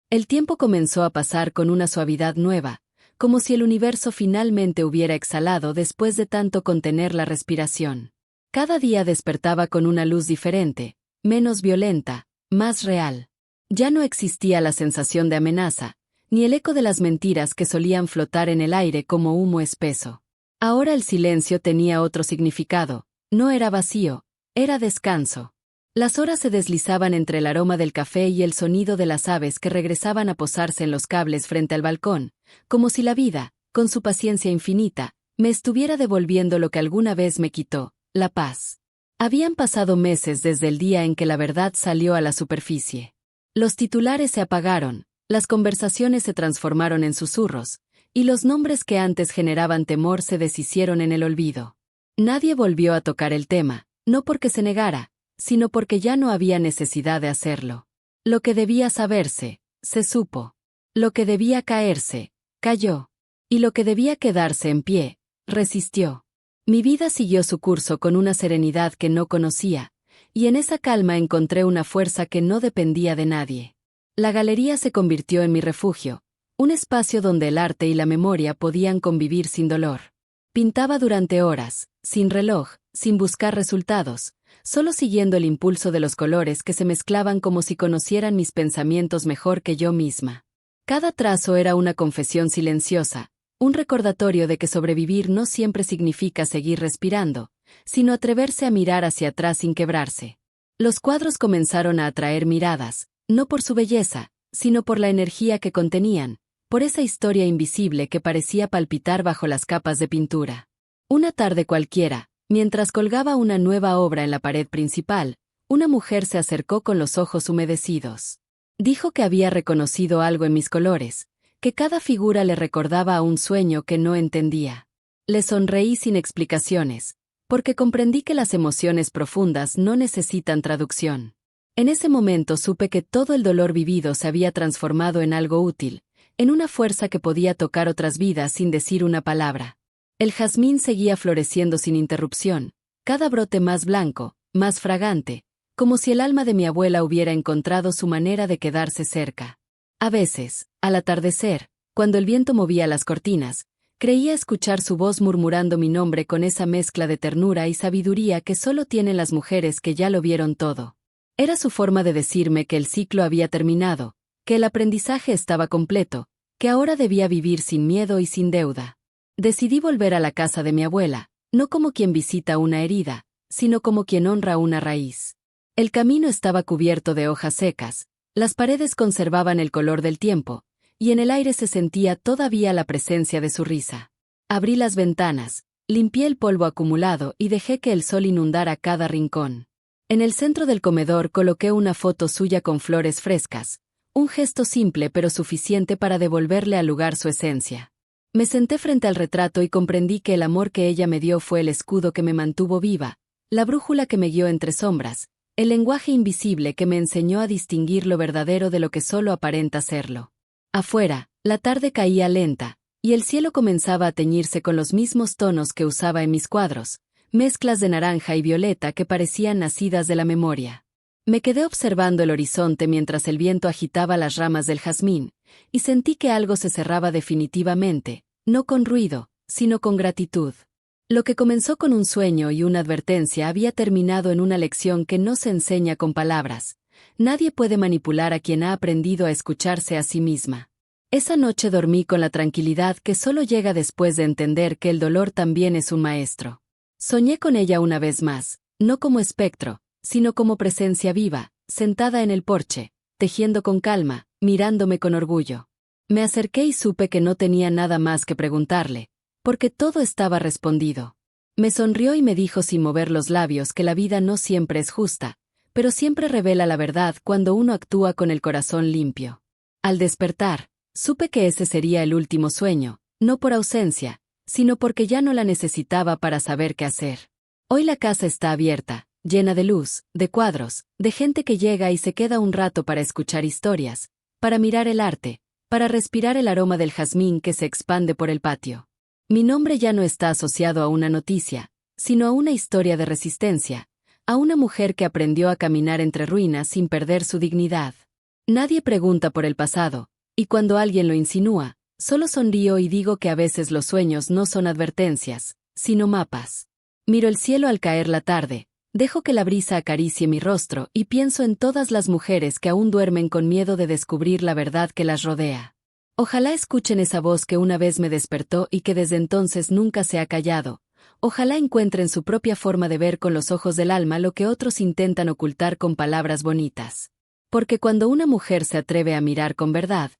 S1: El tiempo comenzó a pasar con una suavidad nueva, como si el universo finalmente hubiera exhalado después de tanto contener la respiración. Cada día despertaba con una luz diferente, menos violenta, más real. Ya no existía la sensación de amenaza, ni el eco de las mentiras que solían flotar en el aire como humo espeso. Ahora el silencio tenía otro significado, no era vacío, era descanso. Las horas se deslizaban entre el aroma del café y el sonido de las aves que regresaban a posarse en los cables frente al balcón, como si la vida, con su paciencia infinita, me estuviera devolviendo lo que alguna vez me quitó, la paz. Habían pasado meses desde el día en que la verdad salió a la superficie. Los titulares se apagaron, las conversaciones se transformaron en susurros, y los nombres que antes generaban temor se deshicieron en el olvido. Nadie volvió a tocar el tema, no porque se negara, sino porque ya no había necesidad de hacerlo. Lo que debía saberse, se supo. Lo que debía caerse, cayó. Y lo que debía quedarse en pie, resistió. Mi vida siguió su curso con una serenidad que no conocía, y en esa calma encontré una fuerza que no dependía de nadie. La galería se convirtió en mi refugio, un espacio donde el arte y la memoria podían convivir sin dolor. Pintaba durante horas, sin reloj, sin buscar resultados, solo siguiendo el impulso de los colores que se mezclaban como si conocieran mis pensamientos mejor que yo misma. Cada trazo era una confesión silenciosa, un recordatorio de que sobrevivir no siempre significa seguir respirando, sino atreverse a mirar hacia atrás sin quebrarse. Los cuadros comenzaron a atraer miradas, no por su belleza, sino por la energía que contenían, por esa historia invisible que parecía palpitar bajo las capas de pintura. Una tarde cualquiera, mientras colgaba una nueva obra en la pared principal, una mujer se acercó con los ojos humedecidos. Dijo que había reconocido algo en mis colores, que cada figura le recordaba a un sueño que no entendía. Le sonreí sin explicaciones, porque comprendí que las emociones profundas no necesitan traducción. En ese momento supe que todo el dolor vivido se había transformado en algo útil, en una fuerza que podía tocar otras vidas sin decir una palabra. El jazmín seguía floreciendo sin interrupción, cada brote más blanco, más fragante, como si el alma de mi abuela hubiera encontrado su manera de quedarse cerca. A veces, al atardecer, cuando el viento movía las cortinas, creía escuchar su voz murmurando mi nombre con esa mezcla de ternura y sabiduría que solo tienen las mujeres que ya lo vieron todo. Era su forma de decirme que el ciclo había terminado, que el aprendizaje estaba completo, que ahora debía vivir sin miedo y sin deuda. Decidí volver a la casa de mi abuela, no como quien visita una herida, sino como quien honra una raíz. El camino estaba cubierto de hojas secas, las paredes conservaban el color del tiempo, y en el aire se sentía todavía la presencia de su risa. Abrí las ventanas, limpié el polvo acumulado y dejé que el sol inundara cada rincón. En el centro del comedor coloqué una foto suya con flores frescas, un gesto simple pero suficiente para devolverle al lugar su esencia. Me senté frente al retrato y comprendí que el amor que ella me dio fue el escudo que me mantuvo viva, la brújula que me guió entre sombras, el lenguaje invisible que me enseñó a distinguir lo verdadero de lo que solo aparenta serlo. Afuera, la tarde caía lenta, y el cielo comenzaba a teñirse con los mismos tonos que usaba en mis cuadros, mezclas de naranja y violeta que parecían nacidas de la memoria. Me quedé observando el horizonte mientras el viento agitaba las ramas del jazmín, y sentí que algo se cerraba definitivamente, no con ruido, sino con gratitud. Lo que comenzó con un sueño y una advertencia había terminado en una lección que no se enseña con palabras. Nadie puede manipular a quien ha aprendido a escucharse a sí misma. Esa noche dormí con la tranquilidad que solo llega después de entender que el dolor también es un maestro. Soñé con ella una vez más, no como espectro, sino como presencia viva, sentada en el porche, tejiendo con calma, mirándome con orgullo. Me acerqué y supe que no tenía nada más que preguntarle, porque todo estaba respondido. Me sonrió y me dijo sin mover los labios que la vida no siempre es justa, pero siempre revela la verdad cuando uno actúa con el corazón limpio. Al despertar, supe que ese sería el último sueño, no por ausencia, sino porque ya no la necesitaba para saber qué hacer. Hoy la casa está abierta, llena de luz, de cuadros, de gente que llega y se queda un rato para escuchar historias, para mirar el arte, para respirar el aroma del jazmín que se expande por el patio. Mi nombre ya no está asociado a una noticia, sino a una historia de resistencia, a una mujer que aprendió a caminar entre ruinas sin perder su dignidad. Nadie pregunta por el pasado, y cuando alguien lo insinúa, solo sonrío y digo que a veces los sueños no son advertencias, sino mapas. Miro el cielo al caer la tarde, dejo que la brisa acaricie mi rostro y pienso en todas las mujeres que aún duermen con miedo de descubrir la verdad que las rodea. Ojalá escuchen esa voz que una vez me despertó y que desde entonces nunca se ha callado. Ojalá encuentren su propia forma de ver con los ojos del alma lo que otros intentan ocultar con palabras bonitas. Porque cuando una mujer se atreve a mirar con verdad,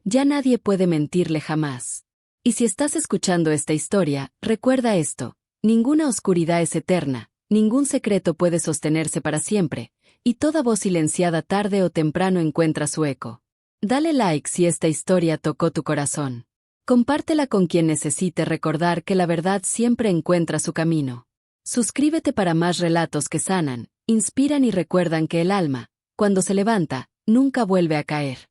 S1: ya nadie puede mentirle jamás. Y si estás escuchando esta historia, recuerda esto: ninguna oscuridad es eterna, ningún secreto puede sostenerse para siempre, y toda voz silenciada tarde o temprano encuentra su eco. Dale like si esta historia tocó tu corazón. Compártela con quien necesite recordar que la verdad siempre encuentra su camino. Suscríbete para más relatos que sanan, inspiran y recuerdan que el alma, cuando se levanta, nunca vuelve a caer.